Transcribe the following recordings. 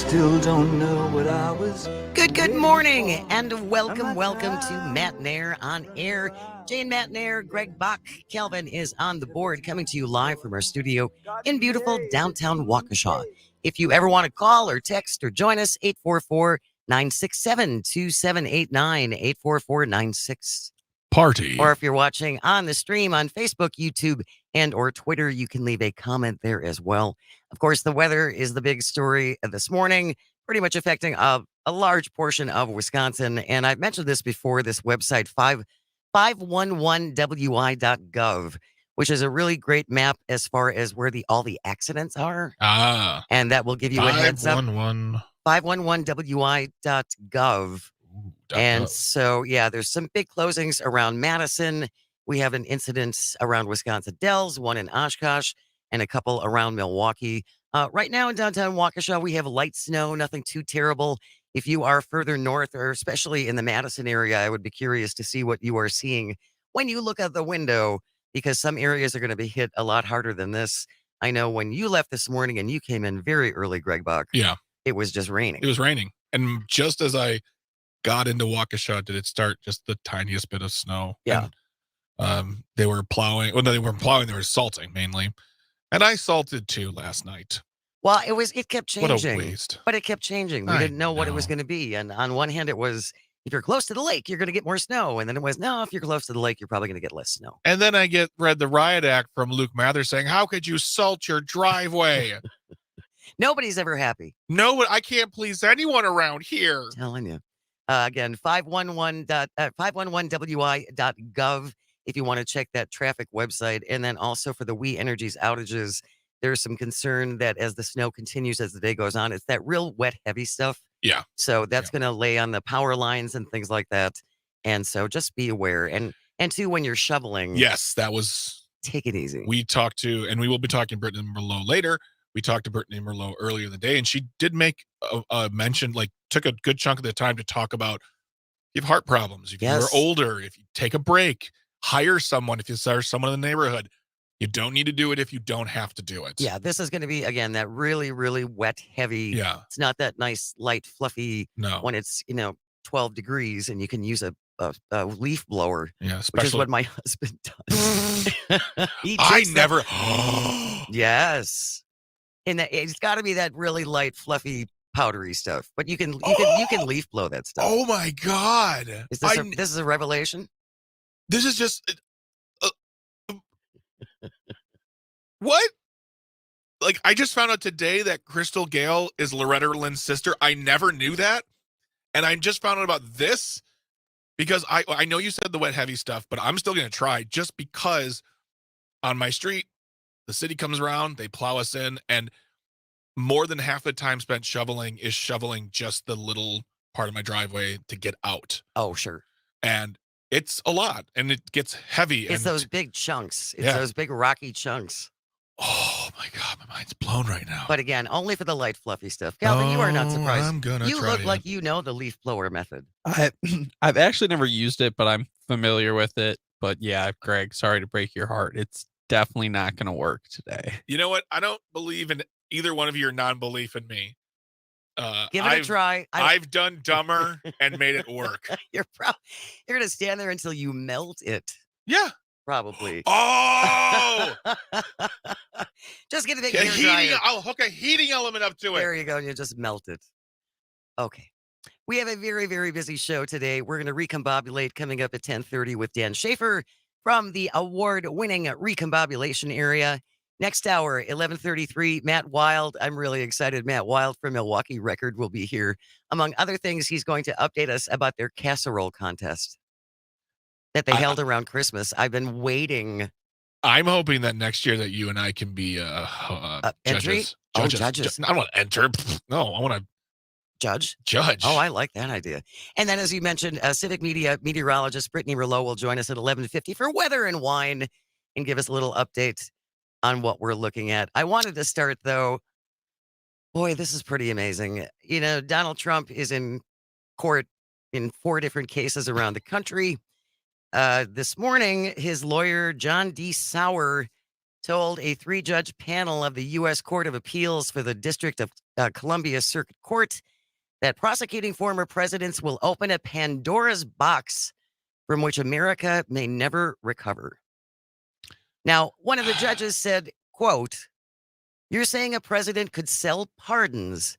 still don't know what I was. Good morning, and welcome to Matenaer on Air. Jane Matenaer, Greg Bach, Kelvin is on the board, coming to you live from our studio in beautiful downtown Waukesha. If you ever want to call or text or join us, 844-967-2789, 844-96. Party. Or if you're watching on the stream on Facebook, YouTube, and or Twitter, you can leave a comment there as well. Of course, the weather is the big story this morning, pretty much affecting a large portion of Wisconsin. And I've mentioned this before, this website, 511wi.gov, which is a really great map as far as where all the accidents are. And that will give you a heads up. 511wi.gov. And so, yeah, there's some big closings around Madison. We have an incident around Wisconsin Dells, one in Oshkosh, and a couple around Milwaukee. Right now in downtown Waukesha, we have light snow, nothing too terrible. If you are further north, or especially in the Madison area, I would be curious to see what you are seeing when you look out the window, because some areas are going to be hit a lot harder than this. I know when you left this morning and you came in very early, Greg Bach. Yeah. It was just raining. It was raining. And just as I got into Waukesha, did it start just the tiniest bit of snow. Yeah. And, they were plowing. Well, no, they weren't plowing. They were salting mainly. And I salted too last night. Well, it kept changing. What a waste. But it kept changing. We didn't know what it was going to be. And on one hand, it was, if you're close to the lake, you're going to get more snow. And then it was, no, if you're close to the lake, you're probably going to get less snow. And then I read the riot act from Luke Mather saying, how could you salt your driveway? Nobody's ever happy. No, I can't please anyone around here. I'm telling you. Again, 511wi.gov if you want to check that traffic website. And then also for the We Energies outages, there's some concern that as the snow continues, as the day goes on, it's that real wet, heavy stuff. Yeah. So that's going to lay on the power lines and things like that. And so just be aware. And too, when you're shoveling. Yes, that was. Take it easy. We talked to, and we will be talking to Brittany Merlot later. We talked to Brittany Merlot earlier in the day, and she did make a mention, took a good chunk of the time to talk about if you have heart problems, if you're older, if you take a break, hire someone, if you hire someone in the neighborhood. You don't need to do it if you don't have to do it. Yeah, this is going to be, again, that really, really wet, heavy. Yeah. It's not that nice, light, fluffy. No. When it's, 12 degrees and you can use a leaf blower. Yeah, which is what my husband does. I never. Yes. And it's got to be that really light, fluffy, powdery stuff. But you can leaf blow that stuff. Oh my God! This is a revelation? This is just what? I just found out today that Crystal Gale is Loretta Lynn's sister. I never knew that, and I just found out about this because I know you said the wet heavy stuff, but I'm still gonna try just because on my street. The city comes around, they plow us in, and more than half the time spent shoveling is shoveling just the little part of my driveway to get out. Oh, sure. And it's a lot, and it gets heavy. It's those big chunks. It's those big rocky chunks. Oh, my God, my mind's blown right now. But again, only for the light, fluffy stuff. Calvin, you are not surprised. I'm gonna You try look like you know the leaf blower method. I've actually never used it, but I'm familiar with it. But yeah, Greg, sorry to break your heart. It's definitely not going to work today. You know what? I don't believe in either one of your non-belief in me. Give it a try. I've done dumber and made it work. You're going to stand there until you melt it. Yeah. Probably. Oh! Just get a big hair dryer. I'll hook a heating element up to it. There you go. You just melt it. Okay. We have a very, very busy show today. We're going to recombobulate coming up at 10:30 with Dan Schaefer from the award-winning Recombobulation Area. Next hour, 11:33, Matt Wild. I'm really excited. Matt Wild from Milwaukee Record will be here. Among other things, he's going to update us about their casserole contest that they held around Christmas. I've been waiting. I'm hoping that next year that you and I can be judges. Judges. I don't want to enter. No, I want to Judge. Oh, I like that idea. And then, as you mentioned, civic meteorologist Brittany Merlot will join us at 11:50 for weather and wine and give us a little update on what we're looking at. I wanted to start, though. Boy, this is pretty amazing. Donald Trump is in court in 4 different cases around the country. This morning, his lawyer, John D. Sauer, told a 3-judge panel of the U.S. Court of Appeals for the District of Columbia Circuit Court that prosecuting former presidents will open a Pandora's box from which America may never recover. Now, one of the judges said, quote, "You're saying a president could sell pardons,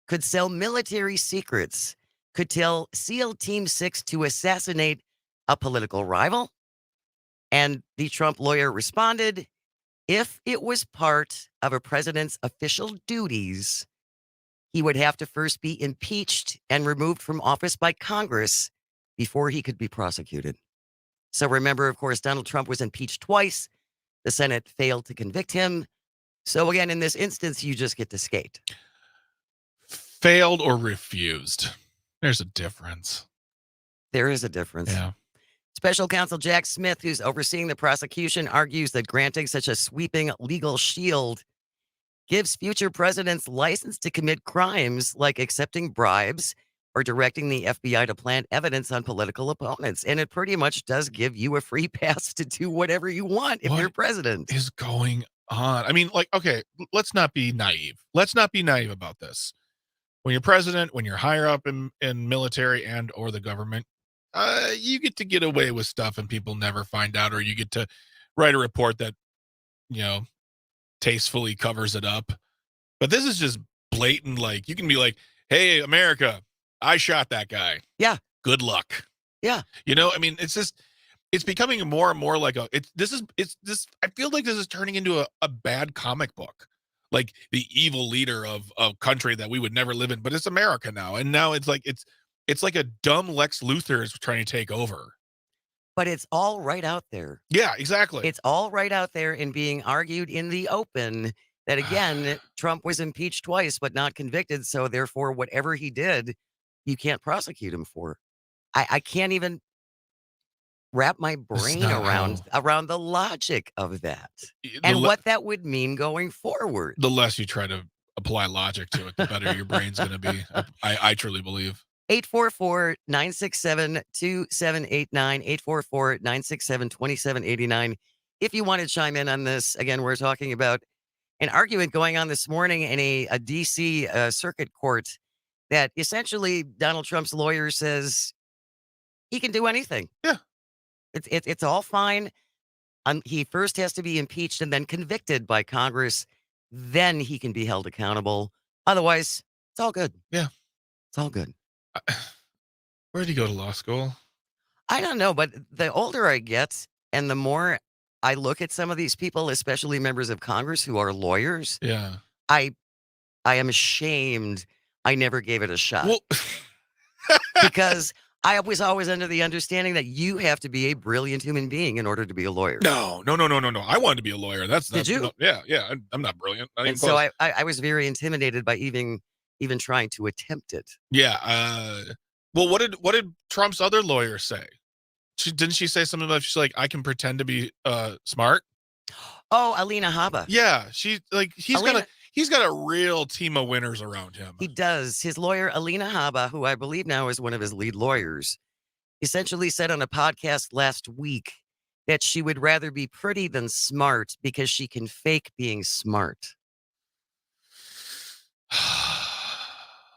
could sell military secrets, could tell SEAL Team 6 to assassinate a political rival?" And the Trump lawyer responded, "If it was part of a president's official duties, he would have to first be impeached and removed from office by Congress before he could be prosecuted." So remember, of course, Donald Trump was impeached twice. The Senate failed to convict him. So again, in this instance, you just get to skate. Failed or refused. There's a difference. There is a difference. Yeah. Special counsel Jack Smith, who's overseeing the prosecution, argues that granting such a sweeping legal shield gives future presidents license to commit crimes like accepting bribes or directing the FBI to plant evidence on political opponents. And it pretty much does give you a free pass to do whatever you want if you're president. Is going on? I mean, like, okay, let's not be naive. Let's not be naive about this. When you're president, when you're higher up in military and or the government, you get away with stuff and people never find out, or you get to write a report that, tastefully covers it up. But this is just blatant. Like, you can be like, "Hey, America, I shot that guy. Yeah. Good luck." Yeah. I mean, it's becoming more and more like I feel like this is turning into a bad comic book. Like the evil leader of a country that we would never live in, but it's America now. And now it's like a dumb Lex Luthor is trying to take over. But it's all right out there. Yeah, exactly. It's all right out there and being argued in the open that, again, Trump was impeached twice but not convicted. So therefore, whatever he did, you can't prosecute him for. I can't even wrap my brain around the logic of that and what that would mean going forward. The less you try to apply logic to it, the better your brain's going to be. I truly believe. 844-967-2789, 844-967-2789. If you want to chime in on this, again, we're talking about an argument going on this morning in a D.C. circuit court that essentially Donald Trump's lawyer says he can do anything. Yeah. It's all fine. He first has to be impeached and then convicted by Congress. Then he can be held accountable. Otherwise, it's all good. Yeah. It's all good. Where did he go to law school? I don't know, but the older I get and the more I look at some of these people, especially members of Congress who are lawyers, yeah, I am ashamed I never gave it a shot. Well, because I was always under the understanding that you have to be a brilliant human being in order to be a lawyer. No. I wanted to be a lawyer. Did you? Yeah. I'm not brilliant. And so I was very intimidated by even trying to attempt it. Yeah. Well, what did Trump's other lawyer say? Didn't she say something about, she's like, I can pretend to be smart? Oh, Alina Habba. Yeah, he's got a real team of winners around him. He does. His lawyer, Alina Habba, who I believe now is one of his lead lawyers, essentially said on a podcast last week that she would rather be pretty than smart because she can fake being smart.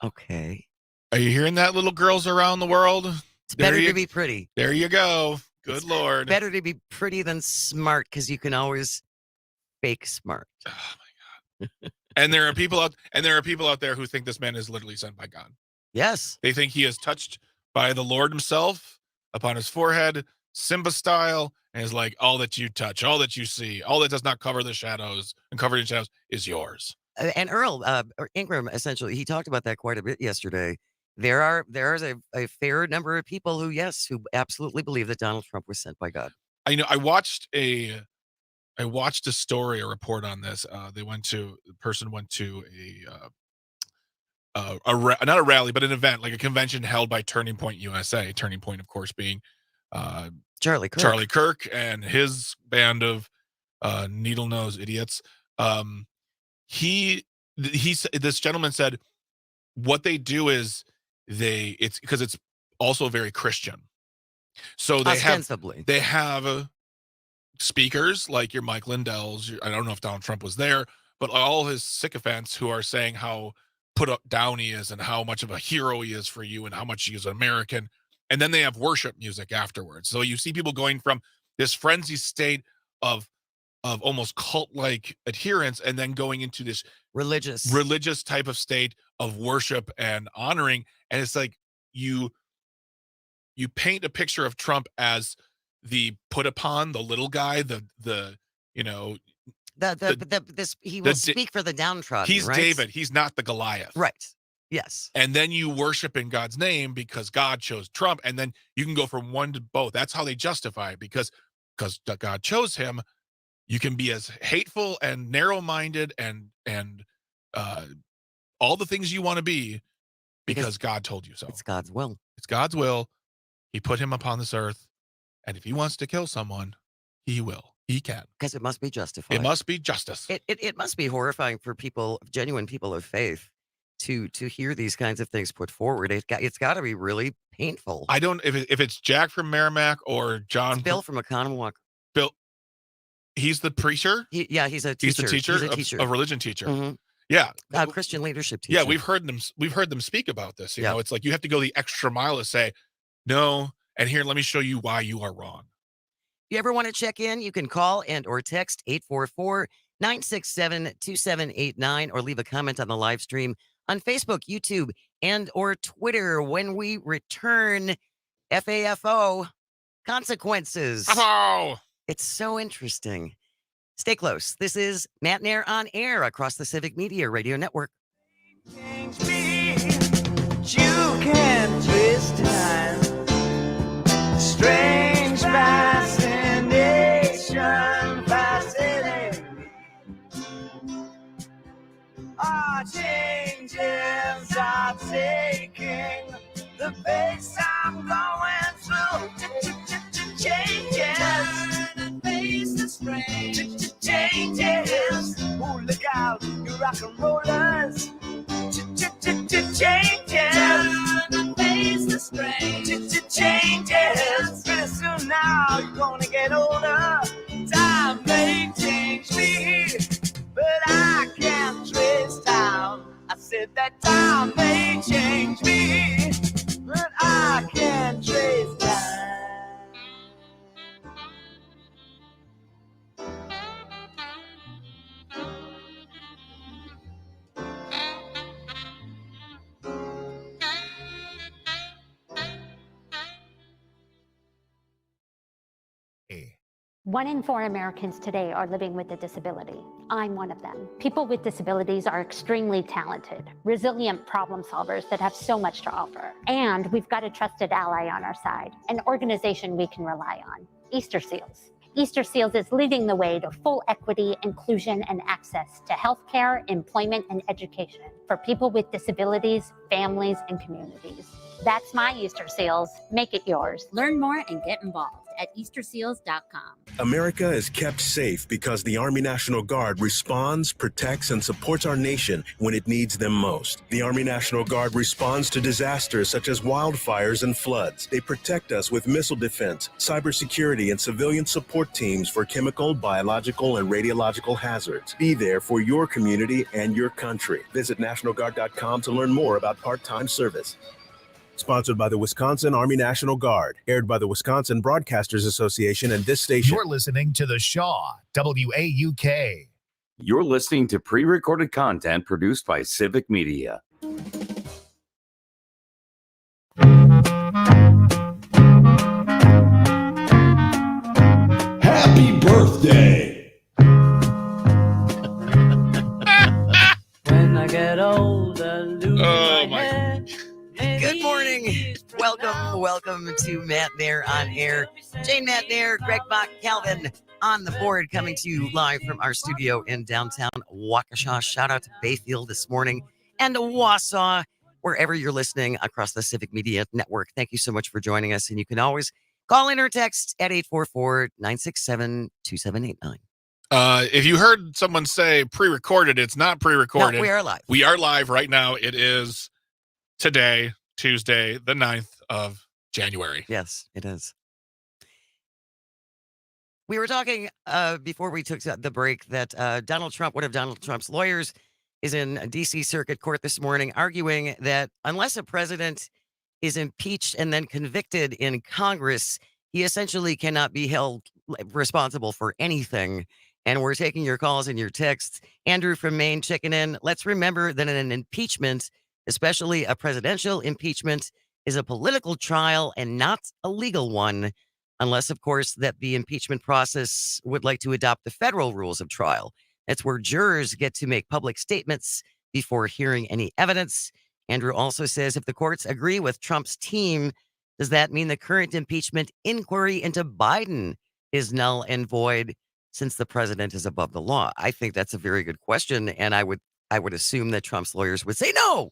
Okay. Are you hearing that, little girls around the world? It's better to be pretty. There you go. Good Lord. Better to be pretty than smart because you can always fake smart. Oh my God. And there are people out there who think this man is literally sent by God. Yes. They think he is touched by the Lord himself upon his forehead, Simba style, and is like, all that you touch, all that you see, all that does not cover the shadows and cover the shadows is yours. And Earl Ingram, essentially, he talked about that quite a bit yesterday. There is a fair number of people who absolutely believe that Donald Trump was sent by God. I watched a story, a report on this. The person went to not a rally, but an event, like a convention held by Turning Point USA. Turning Point, of course, being Charlie Kirk and his band of needle nose idiots. This gentleman said what they do is it's because it's also very Christian. So they ostensibly have speakers like your Mike Lindell's. I don't know if Donald Trump was there, but all his sycophants who are saying how put up down he is and how much of a hero he is for you and how much he is an American. And then they have worship music afterwards. So you see people going from this frenzied state of almost cult-like adherence and then going into this religious type of state of worship and honoring. And it's like you paint a picture of Trump as the put upon, the little guy, he will speak for the downtrodden. He's right? David. He's not the Goliath. Right. Yes. And then you worship in God's name because God chose Trump. And then you can go from one to both. That's how they justify it, because God chose him. You can be as hateful and narrow-minded and all the things you want to be because God told you so. It's God's will. It's God's will. He put him upon this earth. And if he wants to kill someone, he will. He can. Because it must be justified. It must be justice. It must be horrifying for people, genuine people of faith, to hear these kinds of things put forward. It's got to be really painful. I don't, if it's Jack from Merrimack or John. It's Bill from Economowoc. Bill, he's the preacher? He's a teacher. He's the teacher, a religion teacher. Mm-hmm. Yeah. Christian leadership teacher. Yeah, we've heard them speak about this. You know, it's like you have to go the extra mile to say, no, and here, let me show you why you are wrong. If you ever want to check in, you can call and or text 844-967-2789 or leave a comment on the live stream on Facebook, YouTube, and or Twitter. When we return, FAFO, consequences. Oh! It's so interesting. Stay close. This is Matenaer on Air across the Civic Media Radio Network. Change me, but you can't twist time. Strange fascination, fascinating me. Our changes are taking the pace I'm going through. Changes. Turn and face the strange. Changes. Oh, look out, you rock and rollers. Changes. Turn and face the strange. Changes. Pretty soon now you're gonna get older. Time may change me, but I can't trace time. I said that time may change me, but I can't trace time. One in 4 Americans today are living with a disability. I'm one of them. People with disabilities are extremely talented, resilient problem solvers that have so much to offer. And we've got a trusted ally on our side, an organization we can rely on, Easter Seals. Easter Seals is leading the way to full equity, inclusion, and access to healthcare, employment, and education for people with disabilities, families, and communities. That's my Easter Seals. Make it yours. Learn more and get involved at easterseals.com. America is kept safe because the Army National Guard responds, protects, and supports our nation when it needs them most. The Army National Guard responds to disasters such as wildfires and floods. They protect us with missile defense, cybersecurity, and civilian support teams for chemical, biological, and radiological hazards. Be there for your community and your country. Visit NationalGuard.com to learn more about part-time service. Sponsored by the Wisconsin Army National Guard. Aired by the Wisconsin Broadcasters Association and this station. You're listening to The Shaw, WAUK. You're listening to pre-recorded content produced by Civic Media. Happy birthday! When I get older, lose Oh, my head. Good morning. Welcome to Matenaer on Air. Jane Matenaer, Greg Bach, Calvin on the board, coming to you live from our studio in downtown Waukesha. Shout out to Bayfield this morning and to Wausau, wherever you're listening across the Civic Media Network. Thank you so much for joining us. And you can always call in or text at 844-967-2789. If you heard someone say pre-recorded, it's not pre-recorded. No, we are live. We are live right now. It is today, Tuesday, the 9th of January. Yes, it is. We were talking before we took the break that Donald Trump, one of Donald Trump's lawyers, is in a D.C. Circuit Court this morning arguing that unless a president is impeached and then convicted in Congress, he essentially cannot be held responsible for anything. And we're taking your calls and your texts. Andrew from Maine checking in. Let's remember that an impeachment, especially a presidential impeachment, is a political trial and not a legal one, unless, of course, that the impeachment process would like to adopt the federal rules of trial. That's where jurors get to make public statements before hearing any evidence. Andrew also says if the courts agree with Trump's team, does that mean the current impeachment inquiry into Biden is null and void since the president is above the law? I think that's a very good question, and I would assume that Trump's lawyers would say no.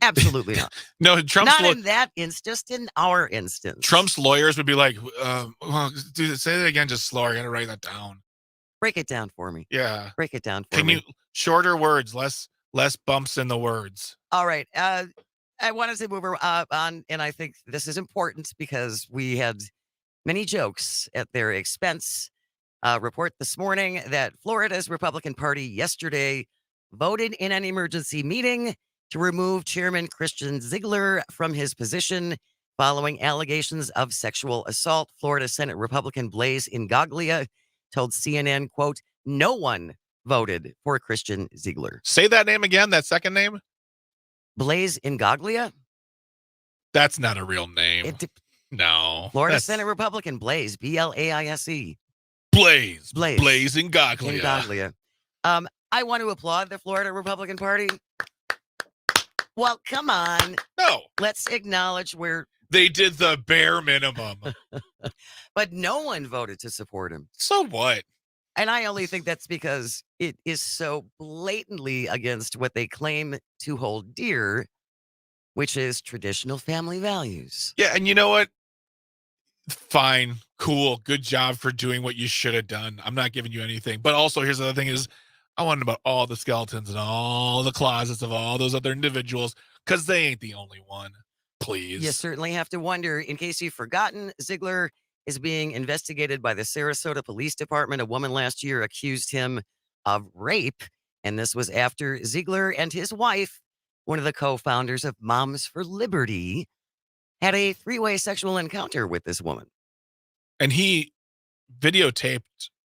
Absolutely not. No, not in that instance, just in our instance. Trump's lawyers would be like, well, dude, say that again, just slower. I gotta write that down. Break it down for me. Yeah. Break it down for me. Can you shorter words, less bumps in the words? All right. I wanted to move on, and I think this is important because we had many jokes at their expense. Report this morning that Florida's Republican Party yesterday voted in an emergency meeting to remove Chairman Christian Ziegler from his position following allegations of sexual assault. Florida Senate Republican Blaise Ingoglia told CNN, quote, no one voted for Christian Ziegler. Say that name again, that second name? Blaise Ingoglia? That's not a real name. No. Florida Senate Republican Blaise, B-L-A-I-S-E. Blaise Ingoglia. Ingoglia. I want to applaud the Florida Republican Party. Well, come on. No. Let's acknowledge where they did the bare minimum. But no one voted to support him. So what? And I only think that's because it is so blatantly against what they claim to hold dear, which is traditional family values. Yeah, and you know what? Fine, cool, good job for doing what you should have done. I'm not giving you anything. But also, here's the other thing is, I wonder about all the skeletons and all the closets of all those other individuals, because they ain't the only one. Please. You certainly have to wonder. In case you've forgotten, Ziegler is being investigated by the Sarasota Police Department. A woman last year accused him of rape, and this was after Ziegler and his wife, one of the co-founders of Moms for Liberty, had a three-way sexual encounter with this woman. And he videotaped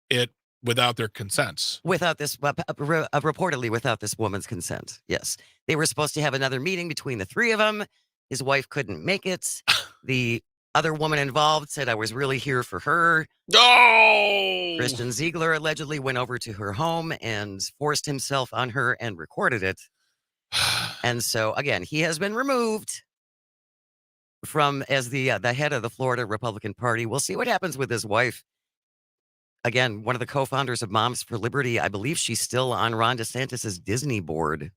it without their consent. Reportedly without this woman's consent. Yes. They were supposed to have another meeting between the three of them. His wife couldn't make it. The other woman involved said, I was really here for her. No! Christian Ziegler allegedly went over to her home and forced himself on her and recorded it. And so, again, he has been removed from as the head of the Florida Republican Party. We'll see what happens with his wife. Again, one of the co-founders of Moms for Liberty. I believe she's still on Ron DeSantis's Disney board.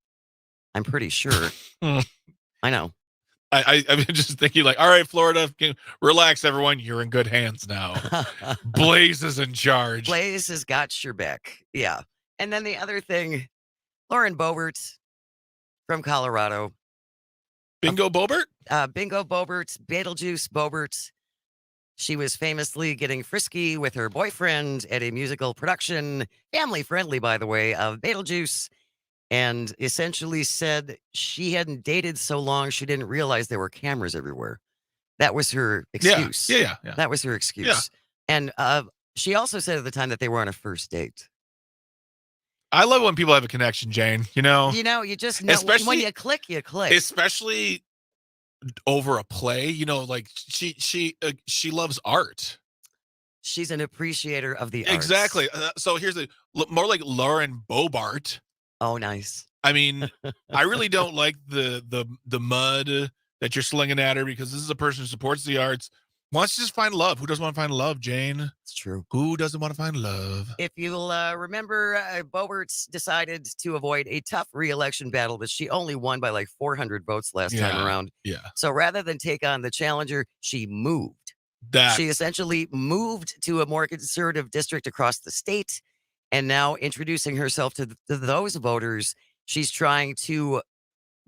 I'm pretty sure. I know. I'm just thinking like, all right, Florida, relax, everyone. You're in good hands now. Blaise is in charge. Blaise has got your back. Yeah. And then the other thing, Lauren Boebert from Colorado. Bingo Boebert? Bingo Boebert, Beetlejuice Boebert. She was famously getting frisky with her boyfriend at a musical production, family friendly, by the way, of Beetlejuice, and essentially said she hadn't dated so long she didn't realize there were cameras everywhere. That was her excuse. Yeah. That was her excuse. Yeah. And she also said at the time that they were on a first date. I love when people have a connection, Jane. You You just know. Especially, when you click, you click. Especially over a play, like she loves art. She's an appreciator of the arts. Exactly. So here's more like Lauren Boebert. Oh, nice. I mean, I really don't like the mud that you're slinging at her, because this is a person who supports the arts, wants to just find love. Who doesn't want to find love, Jane? It's true. Who doesn't want to find love? If you'll remember, Boebert decided to avoid a tough re-election battle that she only won by like 400 votes last time around. Yeah. So rather than take on the challenger, she moved. She essentially moved to a more conservative district across the state, and now introducing herself to those voters, she's trying to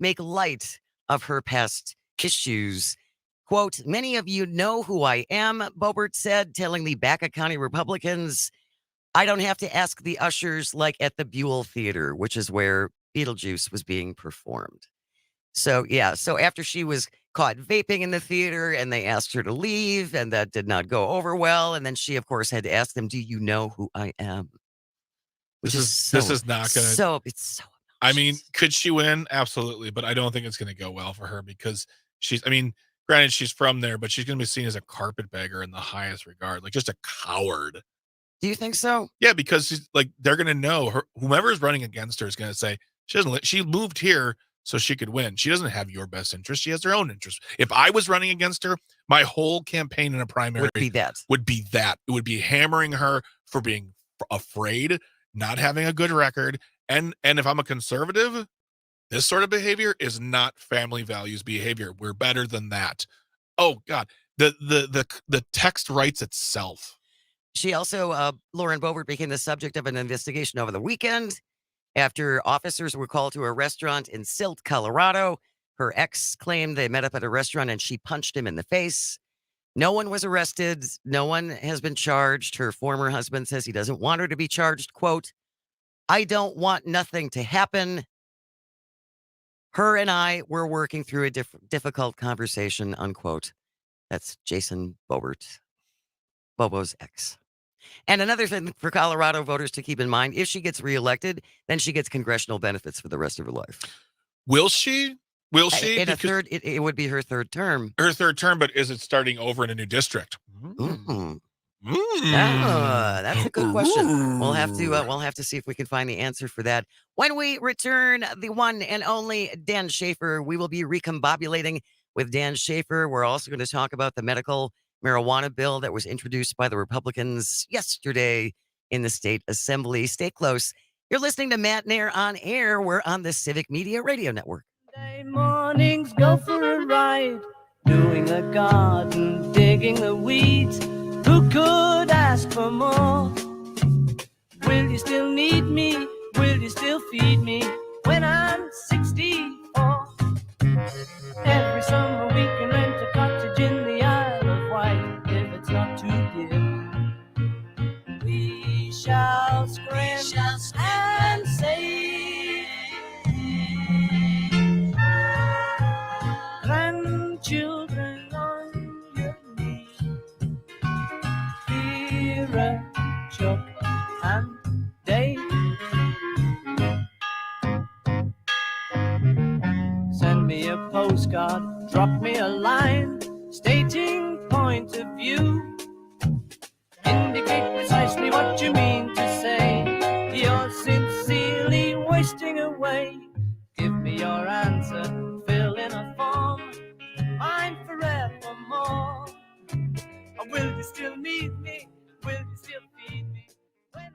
make light of her past issues. Quote, many of you know who I am, Boebert said, telling the Baca County Republicans, I don't have to ask the ushers like at the Buell Theater, which is where Beetlejuice was being performed. So, yeah, so after she was caught vaping in the theater and they asked her to leave, and that did not go over well. And then she, of course, had to ask them, do you know who I am? Which This is is not gonna. It's so. I mean, could she win? Absolutely, but I don't think it's gonna go well for her because she's. I mean, granted, she's from there, but she's gonna be seen as a carpetbagger in the highest regard, like just a coward. Do you think so? Yeah, because she's like they're gonna know her. Whomever is running against her is gonna say she doesn't. She moved here so she could win. She doesn't have your best interest. She has her own interest. If I was running against her, my whole campaign in a primary Would be that. It would be hammering her for being afraid, not having a good record, and if I'm a conservative, this sort of behavior is not family values behavior. We're better than that. Oh God, the text writes itself. She also, Lauren Boebert, became the subject of an investigation over the weekend after officers were called to a restaurant in Silt, Colorado. Her ex claimed they met up at a restaurant and she punched him in the face. No one was arrested. No one has been charged. Her former husband says he doesn't want her to be charged. Quote, I don't want nothing to happen. Her and I were working through a difficult conversation, unquote. That's Jason Boebert, Bobo's ex. And another thing for Colorado voters to keep in mind, if she gets reelected, then she gets congressional benefits for the rest of her life. Will she? Will she? In a third, it would be her third term. Her third term, but is it starting over in a new district? Mm. That's a good question. We'll have to see if we can find the answer for that. When we return, the one and only Dan Schaefer, we will be recombobulating with Dan Schaefer. We're also going to talk about the medical marijuana bill that was introduced by the Republicans yesterday in the state assembly. Stay close. You're listening to Matenaer on Air. We're on the Civic Media Radio Network. Sunday mornings go for a ride, doing the garden, digging the weeds. Who could ask for more? Will you still need me? Will you still feed me when I'm 64? Every summer we can rent a cottage in the Isle of Wight if it's not too dear. We shall scrimp and save. Grandchildren on your knee. Vera, Chuck, and Dave. Send me a postcard, drop me a line, stating point of view. Indicate precisely what you mean to say. You're sincerely wasting away. Give me your answer, fill in a form, mine forevermore. Or will you still need me? Will you still feed me when I'm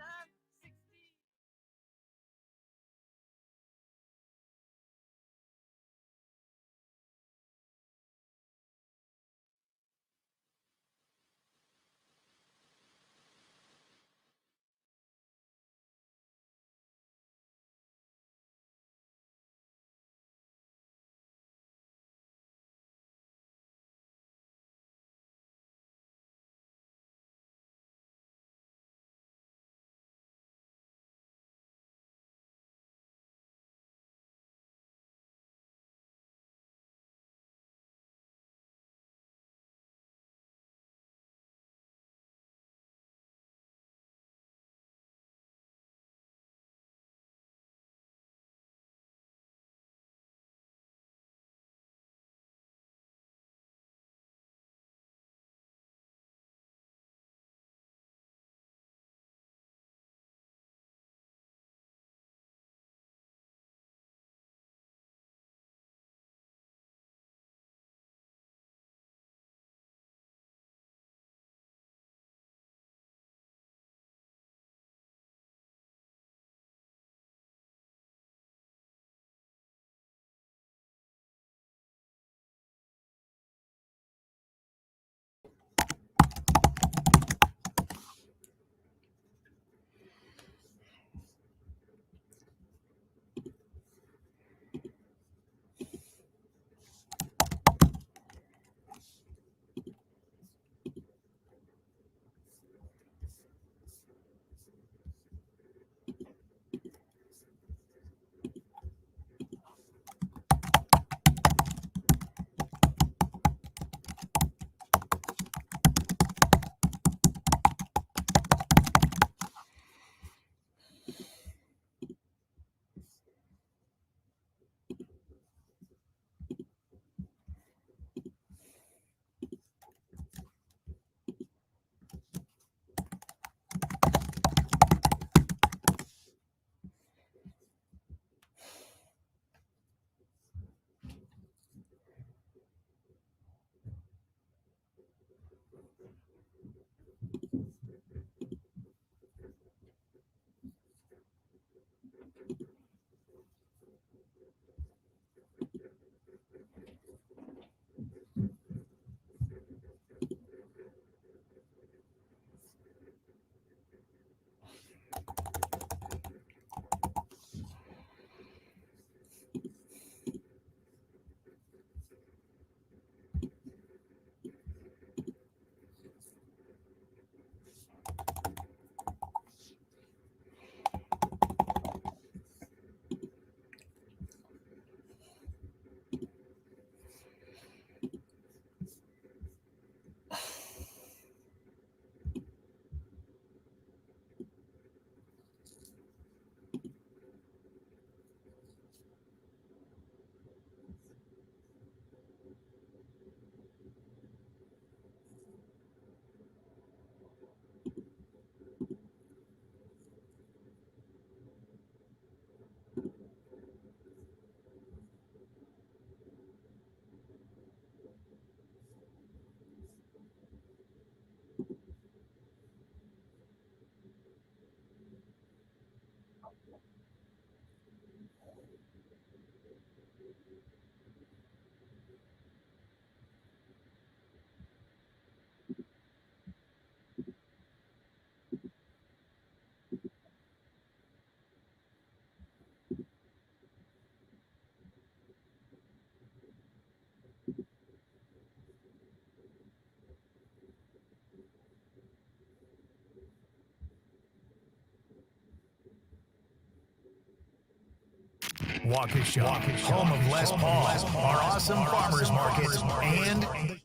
Waukesha, home of Les Paul, our awesome farmers market, and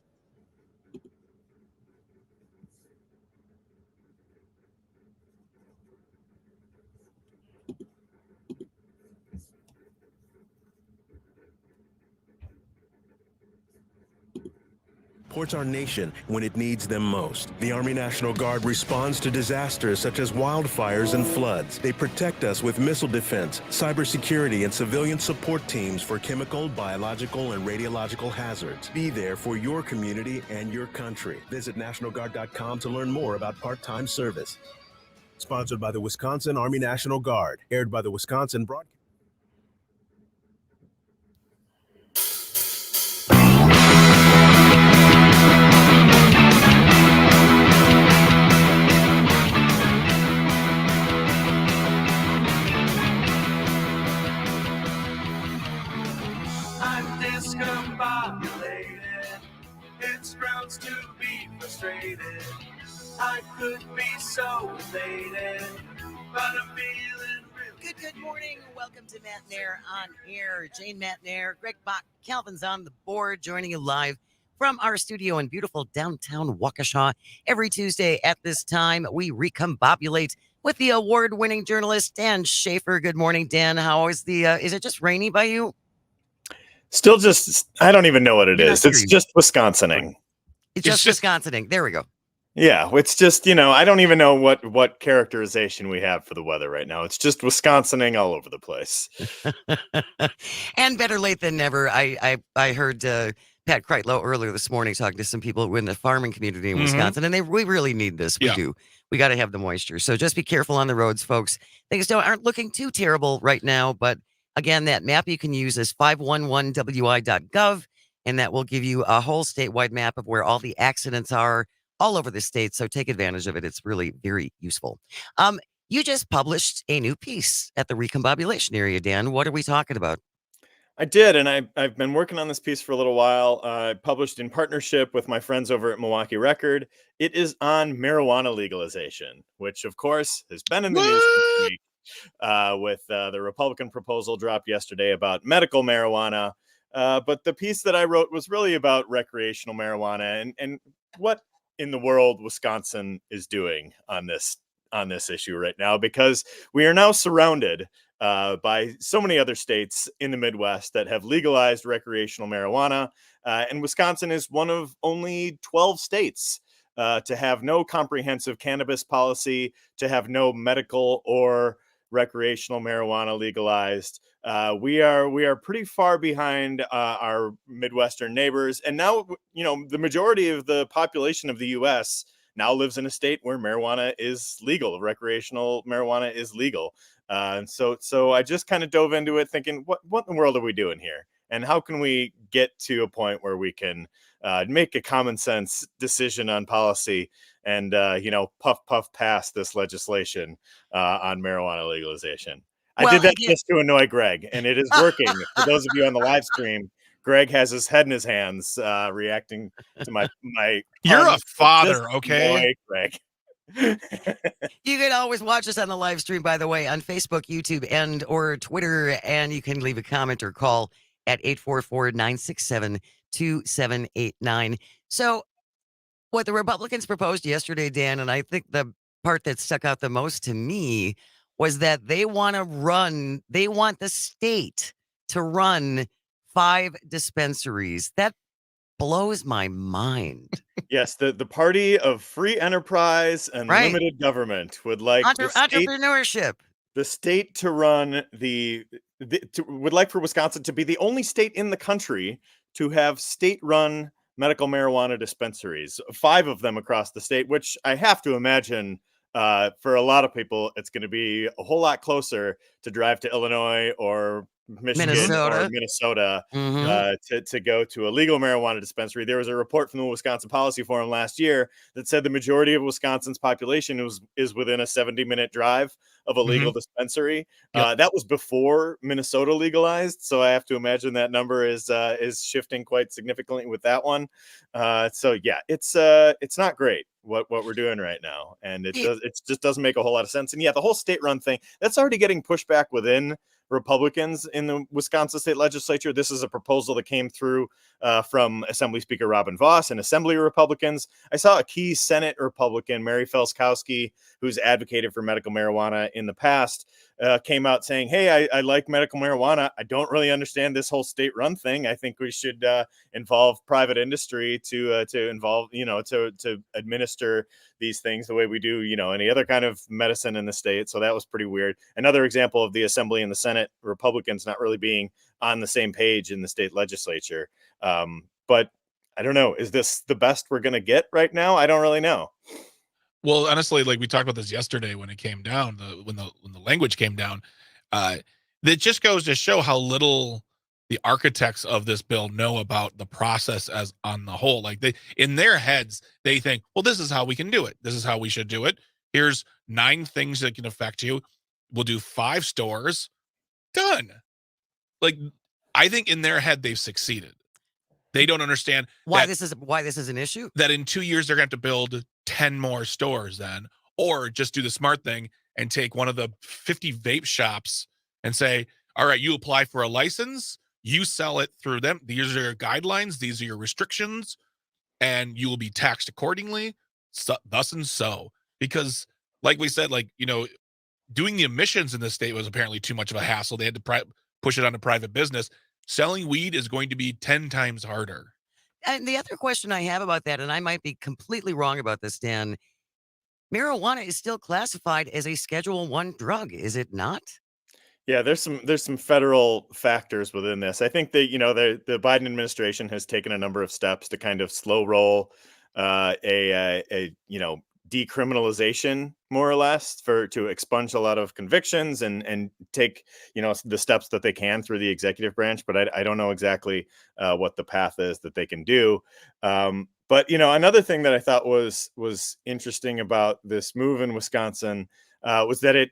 supports our nation when it needs them most. The Army National Guard responds to disasters such as wildfires and floods. They protect us with missile defense, cybersecurity, and civilian support teams for chemical, biological, and radiological hazards. Be there for your community and your country. Visit NationalGuard.com to learn more about part-time service. Sponsored by the Wisconsin Army National Guard. Aired by the Wisconsin Broadcast. I'm discombobulated. It's grounds to be frustrated. I could be so elated, but I'm feeling really good morning. Welcome to Matenaer on Air. Jane Matenaer, Greg Bach, Calvin's on the board, joining you live from our studio in beautiful downtown Waukesha. Every Tuesday at this time, we recombobulate with the award-winning journalist Dan Schaefer. Good morning, Dan. How is is it just rainy by you? Still just, I don't even know what it is. It's just Wisconsining. It's just Wisconsining. There we go. Yeah, it's just, I don't even know what characterization we have for the weather right now. It's just Wisconsining all over the place. And better late than never. I heard Pat Kreitlow earlier this morning talking to some people in the farming community in Wisconsin, and we really need this. We do. We got to have the moisture. So just be careful on the roads, folks. Things aren't looking too terrible right now, but again, that map you can use is 511wi.gov, and that will give you a whole statewide map of where all the accidents are all over the state. So take advantage of it. It's really very useful. You just published a new piece at the recombobulation area, Dan. What are we talking about? I did, and I've been working on this piece for a little while. I published in partnership with my friends over at Milwaukee Record. It is on marijuana legalization, which, of course, has been in the news this week. With the Republican proposal dropped yesterday about medical marijuana. But the piece that I wrote was really about recreational marijuana and what in the world Wisconsin is doing on this issue right now, because we are now surrounded by so many other states in the Midwest that have legalized recreational marijuana. And Wisconsin is one of only 12 states to have no comprehensive cannabis policy, to have no medical or recreational marijuana legalized. We are pretty far behind our Midwestern neighbors. And now, the majority of the population of the U.S. now lives in a state where marijuana is legal. Recreational marijuana is legal. And so I just kind of dove into it thinking, what in the world are we doing here? And how can we get to a point where we can make a common sense decision on policy and, puff pass this legislation on marijuana legalization? I did that just to annoy Greg, and it is working. For those of you on the live stream, Greg has his head in his hands reacting to my You're a father, okay? Greg. You can always watch us on the live stream, by the way, on Facebook, YouTube, and or Twitter, and you can leave a comment or call at 844-967-2789. So what the Republicans proposed yesterday, Dan, and I think the part that stuck out the most to me was that they want the state to run 5 dispensaries. That blows my mind. Yes, the party of free enterprise and limited government would like entrepreneurship. The state to run would like for Wisconsin to be the only state in the country to have state-run medical marijuana dispensaries, 5 of them across the state, which I have to imagine for a lot of people, it's going to be a whole lot closer to drive to Illinois or Michigan or Minnesota to go to a legal marijuana dispensary. There was a report from the Wisconsin Policy Forum last year that said the majority of Wisconsin's population is within a 70-minute drive of a legal dispensary. That was before Minnesota legalized, so I have to imagine that number is shifting quite significantly with that one. So yeah, it's not great what we're doing right now, and it just doesn't make a whole lot of sense. And yeah, the whole state-run thing, that's already getting pushed back within Republicans in the Wisconsin state legislature. This is a proposal that came through from Assembly Speaker Robin Vos and Assembly Republicans. I saw a key Senate Republican, Mary Felskowski, who's advocated for medical marijuana in the past, came out saying, hey, I like medical marijuana. I don't really understand this whole state-run thing. I think we should involve private industry to involve, to administer these things the way we do, any other kind of medicine in the state. So that was pretty weird. Another example of the Assembly and the Senate Republicans not really being on the same page in the state legislature. But I don't know. Is this the best we're going to get right now? I don't really know. Well, honestly, like we talked about this yesterday when it came down, when the language came down, that just goes to show how little the architects of this bill know about the process as on the whole. Like they, in their heads, they think, well, this is how we can do it. This is how we should do it. Here's 9 things that can affect you. We'll do 5 stores. Done. Like, I think in their head they've succeeded. They don't understand why this is an issue. That in 2 years they're going to have to build 10 more stores then, or just do the smart thing and take one of the 50 vape shops and say, all right, you apply for a license, you sell it through them. These are your guidelines. These are your restrictions, and you will be taxed accordingly. So, thus and so, because like we said, doing the emissions in the state was apparently too much of a hassle. They had to push it on a private business. Selling weed is going to be 10 times harder. And the other question I have about that, and I might be completely wrong about this, Dan, marijuana is still classified as a Schedule I drug, is it not? Yeah, there's some federal factors within this. I think that the Biden administration has taken a number of steps to kind of slow roll a decriminalization, more or less, to expunge a lot of convictions and take the steps that they can through the executive branch. But I don't know exactly what the path is that they can do. But another thing that I thought was interesting about this move in Wisconsin was that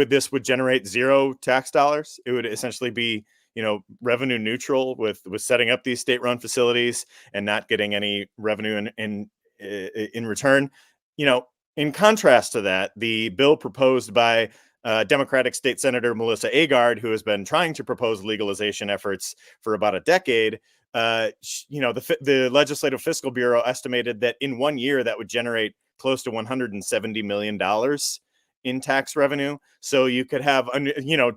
this would generate 0 tax dollars. It would essentially be revenue neutral with setting up these state-run facilities and not getting any revenue in return. In contrast to that, the bill proposed by Democratic State Senator Melissa Agard, who has been trying to propose legalization efforts for about a decade, the Legislative Fiscal Bureau estimated that in 1 year that would generate close to $170 million in tax revenue. So you could have,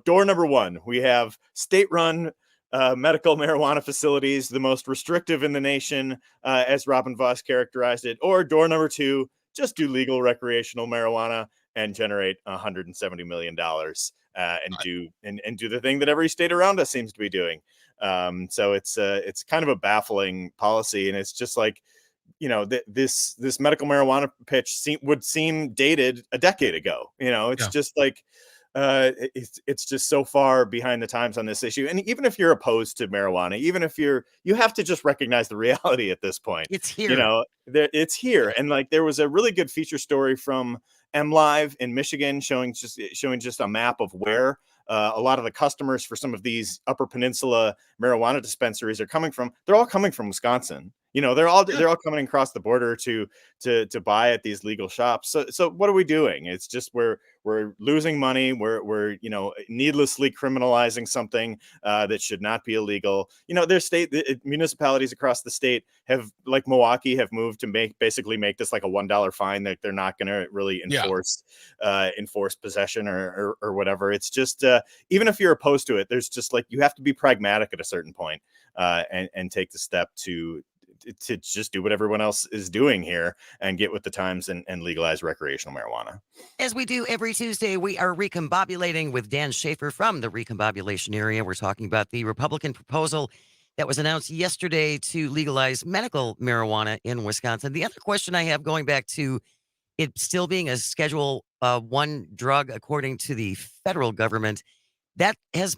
door number 1, we have state-run medical marijuana facilities, the most restrictive in the nation, as Robin Vos characterized it. Or door number 2, just do legal recreational marijuana and generate $170 million and do the thing that every state around us seems to be doing. So it's kind of a baffling policy, and it's just like, this medical marijuana pitch would seem dated a decade ago. It's just like it's just so far behind the times on this issue. And even if you're opposed to marijuana, even if you have to just recognize the reality at this point. It's here. It's here. And there was a really good feature story from MLive in Michigan showing just a map of where a lot of the customers for some of these Upper Peninsula marijuana dispensaries are coming from. They're all coming from Wisconsin. They're all coming across the border to buy at these legal shops. So what are we doing? It's just we're losing money. We're needlessly criminalizing something that should not be illegal. There's municipalities across the state like Milwaukee, have moved to basically make this like a $1 fine that they're not going to really enforce possession or whatever. It's just even if you're opposed to it, there's just you have to be pragmatic at a certain point and take the step to just do what everyone else is doing here and get with the times and legalize recreational marijuana. As we do every Tuesday, we are recombobulating with Dan Schaefer from the recombobulation area. We're talking about the Republican proposal that was announced yesterday to legalize medical marijuana in Wisconsin. The other question I have, going back to it still being a Schedule I drug according to the federal government, that has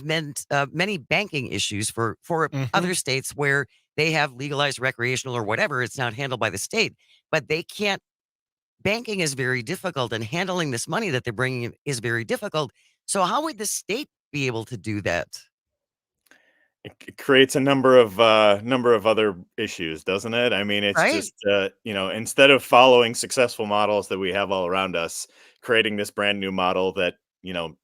meant many banking issues for other states where they have legalized recreational or whatever. It's not handled by the state, but they can't. Banking is very difficult, and handling this money that they're bringing in is very difficult. So how would the state be able to do that? It creates a number of other issues, doesn't it? I mean, it's Right? just instead of following successful models that we have all around us, creating this brand new model that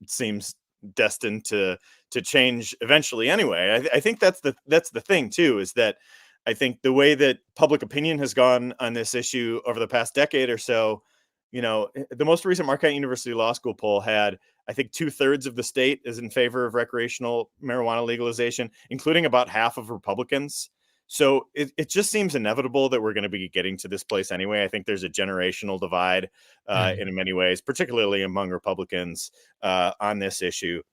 seems destined to change eventually anyway. I think that's the thing too, is that I think the way that public opinion has gone on this issue over the past decade or so, the most recent Marquette University Law School poll had, I think, 2/3 of the state is in favor of recreational marijuana legalization, including about half of Republicans. So it just seems inevitable that we're going to be getting to this place anyway. I think there's a generational divide in many ways, particularly among Republicans on this issue.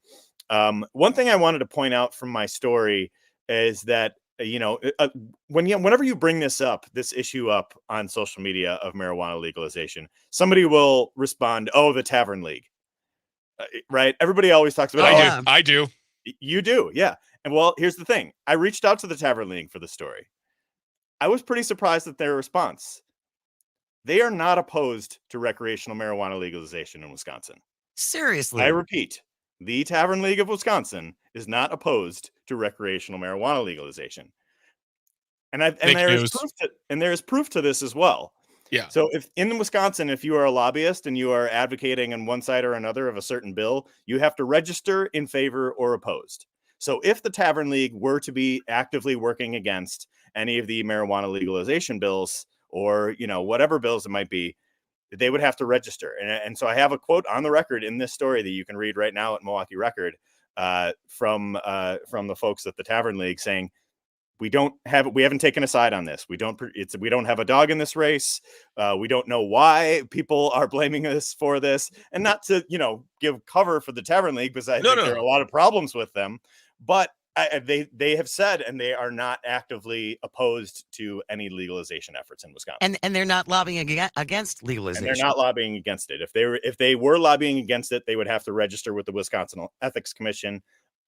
One thing I wanted to point out from my story is that, whenever you bring this issue up on social media of marijuana legalization, somebody will respond, "Oh, the Tavern League." Right? Everybody always talks about. I do. You do, yeah. And well, here's the thing. I reached out to the Tavern League for the story. I was pretty surprised at their response. They are not opposed to recreational marijuana legalization in Wisconsin. Seriously. I repeat, the Tavern League of Wisconsin is not opposed to recreational marijuana legalization. And there is proof to this as well. Yeah. So if in Wisconsin, if you are a lobbyist and you are advocating on one side or another of a certain bill, you have to register in favor or opposed. So if the Tavern League were to be actively working against any of the marijuana legalization bills or, whatever bills it might be, they would have to register. And so I have a quote on the record in this story that you can read right now at Milwaukee Record from the folks at the Tavern League saying, we haven't taken a side on this. We don't have a dog in this race. We don't know why people are blaming us for this, and not to, give cover for the Tavern League, because I think there are a lot of problems with them, but they have said, and they are not actively opposed to any legalization efforts in Wisconsin. And they're not lobbying against legalization. And they're not lobbying against it. If they were lobbying against it, they would have to register with the Wisconsin Ethics Commission.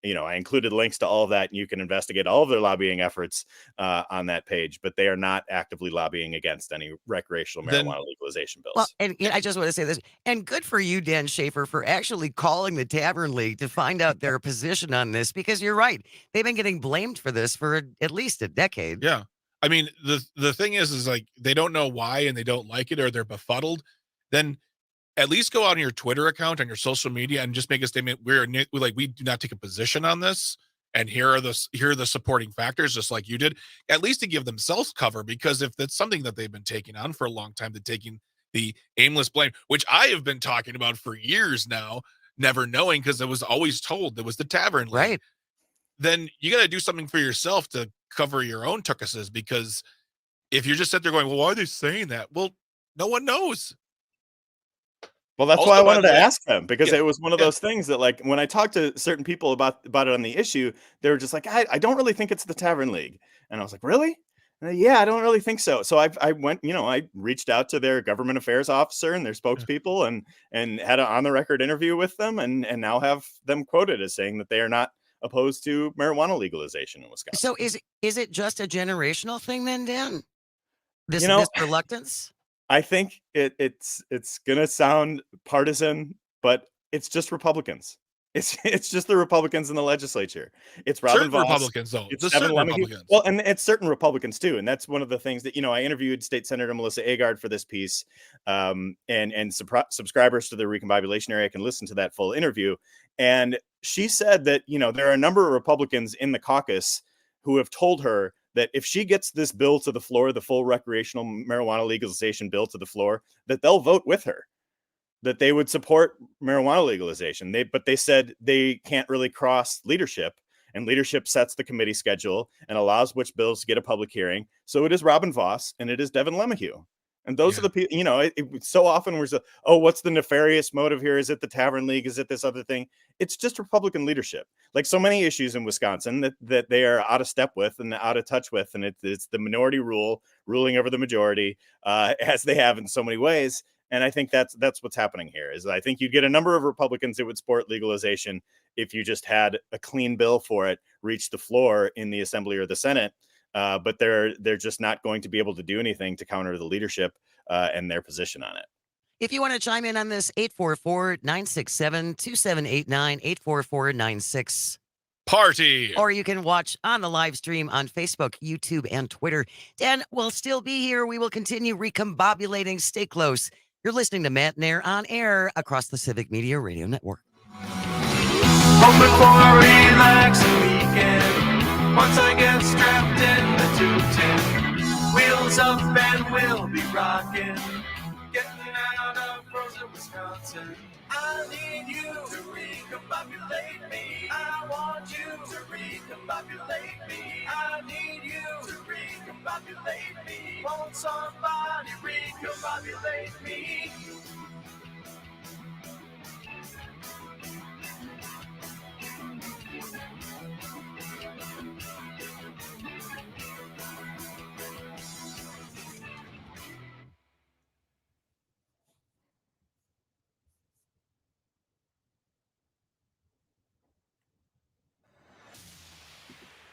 I included links to all of that, and you can investigate all of their lobbying efforts on that page, but they are not actively lobbying against any recreational marijuana legalization bills. Well, and I just want to say this, and good for you, Dan Schaefer, for actually calling the Tavern League to find out their position on this, because you're right. They've been getting blamed for this for at least a decade. Yeah. I mean, the thing is like, they don't know why and they don't like it, or they're befuddled. Then at least go out on your Twitter account, on your social media, and just make a statement. We do not take a position on this, and here are the supporting factors, just like you did, at least to give themselves cover. Because if that's something that they've been taking on for a long time, they're taking the aimless blame, which I have been talking about for years now, never knowing, because it was always told there was the Tavern League. Right. Then you got to do something for yourself to cover your own tuckuses, because if you're just sitting there going, well, why are they saying that? Well, no one knows. Well, that's why I wanted to ask them, because it was one of those things that, like, when I talked to certain people about it on the issue, they were just like, I don't really think it's the Tavern League. And I was like, really? Yeah, I don't really think so. So I went, I reached out to their government affairs officer and their spokespeople and had an on the record interview with them, and now have them quoted as saying that they are not opposed to marijuana legalization in Wisconsin. So is it just a generational thing then, Dan? This reluctance? I think it's gonna sound partisan, but it's just Republicans. It's just the Republicans in the legislature. It's Robin Voss. Republicans, though. It's certain Republicans. Well, and it's certain Republicans too. And that's one of the things that, I interviewed State Senator Melissa Agard for this piece, and subscribers to the Recombobulation Area can listen to that full interview. And she said that, there are a number of Republicans in the caucus who have told her that if she gets this bill to the floor, the full recreational marijuana legalization bill to the floor, that they'll vote with her, that they would support marijuana legalization. But they said they can't really cross leadership, and leadership sets the committee schedule and allows which bills to get a public hearing. So it is Robin Voss and it is Devin LeMahieu. And those are the people, so often we're what's the nefarious motive here? Is it the Tavern League? Is it this other thing? It's just Republican leadership. Like so many issues in Wisconsin that they are out of step with and out of touch with. And it's the minority ruling over the majority, as they have in so many ways. And I think that's what's happening here. Is I think you'd get a number of Republicans that would support legalization if you just had a clean bill for it reach the floor in the Assembly or the Senate. But they're just not going to be able to do anything to counter the leadership and their position on it. If you want to chime in on this, 844-967-2789, 844-96 Party. Or you can watch on the live stream on Facebook, YouTube, and Twitter. Dan will still be here. We will continue recombobulating. Stay close. You're listening to Matenaer on air across the Civic Media Radio Network. hoping for a relaxing weekend. Once I get strapped in the 210, wheels up and we'll be rocking, getting out of frozen Wisconsin. I need you to recombobulate me. I want you to recombobulate me. I need you to recombobulate me. Won't somebody recombobulate me?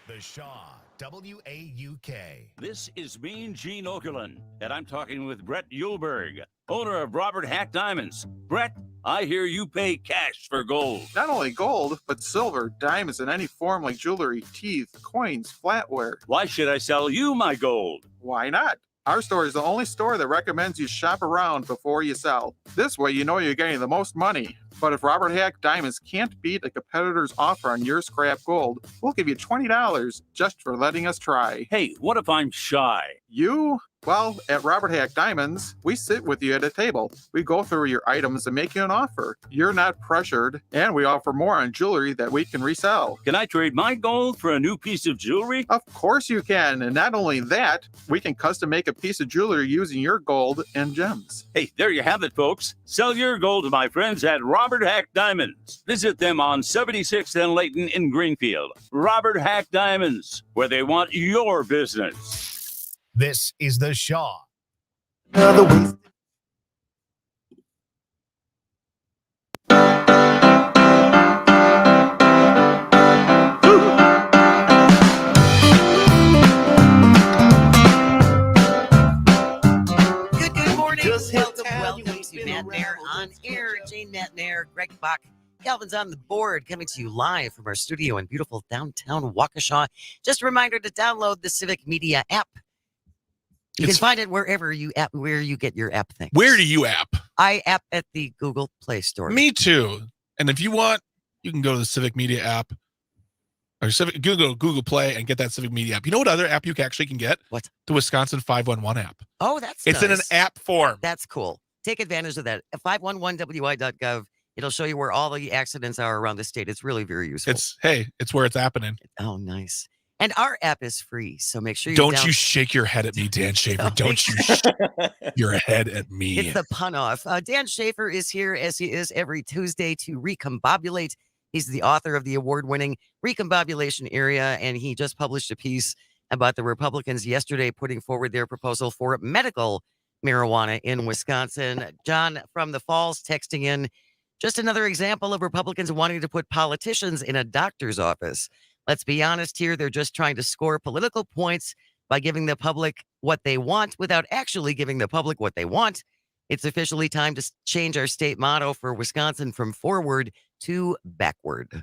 The Shaw, W-A-U-K. This is me, Gene Okerlund, and I'm talking with Brett Yulberg, owner of Robert Hack Diamonds. Brett, I hear you pay cash for gold. Not only gold, but silver, diamonds in any form like jewelry, teeth, coins, flatware. Why should I sell you my gold? Why not? Our store is the only store that recommends you shop around before you sell. This way you know you're getting the most money. But if Robert Hack Diamonds can't beat a competitor's offer on your scrap gold, we'll give you $20 just for letting us try. Hey, what if I'm shy? You? Well, at Robert Hack Diamonds, we sit with you at a table. We go through your items and make you an offer. You're not pressured, and we offer more on jewelry that we can resell. Can I trade my gold for a new piece of jewelry? Of course you can, and not only that, we can custom make a piece of jewelry using your gold and gems. Hey, there you have it, folks. Sell your gold to my friends at Robert Hack Diamonds. Visit them on 76th and Layton in Greenfield. Robert Hack Diamonds, where they want your business. This is The Shaw. Good morning. Welcome to Matenaer on air. Jane Matenaer, Greg Bach, Calvin's on the board, coming to you live from our studio in beautiful downtown Waukesha. Just a reminder to download the Civic Media app. You can find it wherever you get your app things. Where do you app? I app at the Google Play Store. Me too. And if you want, you can go to the Civic Media app or Google Play and get that Civic Media app. You know what other app you actually can get? What? The Wisconsin 511 app. Oh, that's It's nice. in an app form. That's cool. Take advantage of that. 511wi.gov. It'll show you where all the accidents are around the state. It's really very useful. It's where it's happening. Oh, nice. And our app is free, so make sure you don't you shake your head at me, Dan Schaefer. Don't you shake your head at me. It's the pun off. Dan Schaefer is here, as he is every Tuesday, to recombobulate. He's the author of the award-winning Recombobulation Area, and he just published a piece about the Republicans yesterday putting forward their proposal for medical marijuana in Wisconsin. John from the Falls texting in, just another example of Republicans wanting to put politicians in a doctor's office. Let's be honest here. They're just trying to score political points by giving the public what they want without actually giving the public what they want. It's officially time to change our state motto for Wisconsin from forward to backward.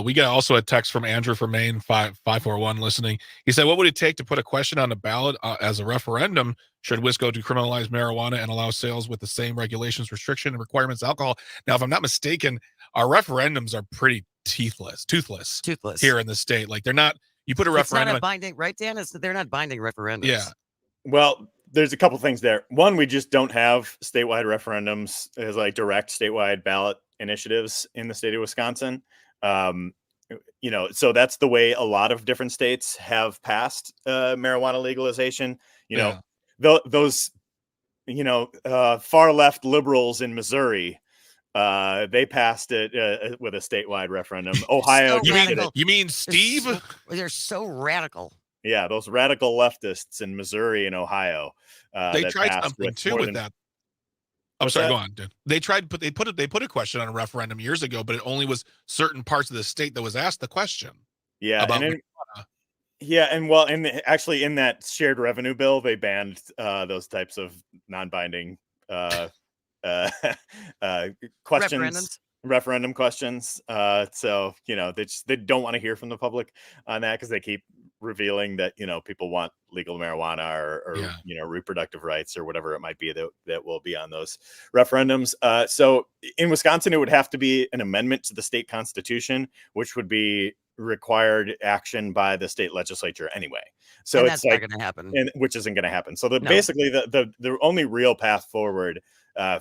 We got also a text from Andrew from Maine, 541 listening. He said, what would it take to put a question on the ballot as a referendum? Should Wisco decriminalize marijuana and allow sales with the same regulations, restriction, and requirements alcohol? Now, if I'm not mistaken, our referendums are pretty toothless here in the state. Like, they're not, you put a referendum. It's not a binding, right, Dan? They're not binding referendums. Yeah. Well, there's a couple things there. One, we just don't have statewide referendums as like direct statewide ballot initiatives in the state of Wisconsin. So that's the way a lot of different states have passed marijuana legalization. Those far left liberals in Missouri, they passed it with a statewide referendum. Ohio, you mean Steve? They're so radical. Yeah, those radical leftists in Missouri and Ohio. They tried something too with that. I'm sorry, go on, dude. They put a question on a referendum years ago, but it only was certain parts of the state that was asked the question. Yeah, about actually in that shared revenue bill, they banned those types of non-binding questions, referendum questions. So they don't want to hear from the public on that because they keep revealing that, people want legal marijuana or reproductive rights or whatever it might be that will be on those referendums. So in Wisconsin, it would have to be an amendment to the state constitution, which would be required action by the state legislature anyway. So And it's that's not going to happen. which isn't going to happen. So No. basically the only real path forward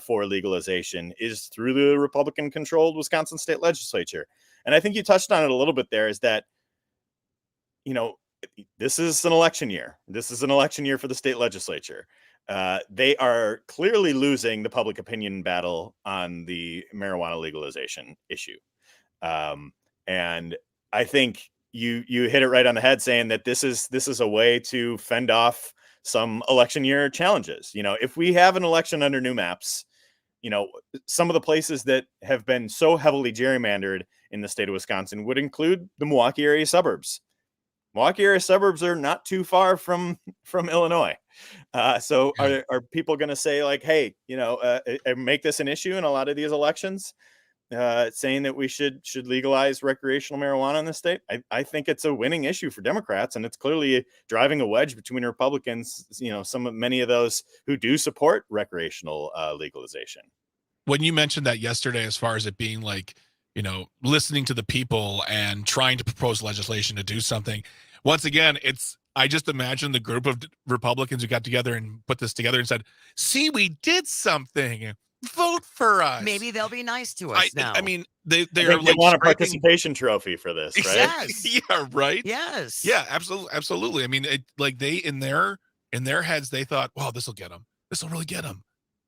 for legalization is through the Republican controlled Wisconsin state legislature. And I think you touched on it a little bit there, is that, this is an election year. This is an election year for the state legislature. They are clearly losing the public opinion battle on the marijuana legalization issue. And I think you hit it right on the head, saying that this is a way to fend off some election year challenges. If we have an election under new maps, some of the places that have been so heavily gerrymandered in the state of Wisconsin would include the Milwaukee area suburbs. Milwaukee area suburbs are not too far from Illinois. So are people going to say, like, hey, make this an issue in a lot of these elections, saying that we should legalize recreational marijuana in the state? I think it's a winning issue for Democrats, and it's clearly driving a wedge between Republicans, many of those who do support recreational legalization. When you mentioned that yesterday, as far as it being like, listening to the people and trying to propose legislation to do something, once again, I just imagine the group of Republicans who got together and put this together and said, see, we did something. Vote for us. Maybe they'll be nice to us now. I mean, they want a participation trophy for this, right? Yes. Yeah, right. Yes. Yeah, absolutely. I mean, they in their heads, they thought, wow, this will get them. This will really get them.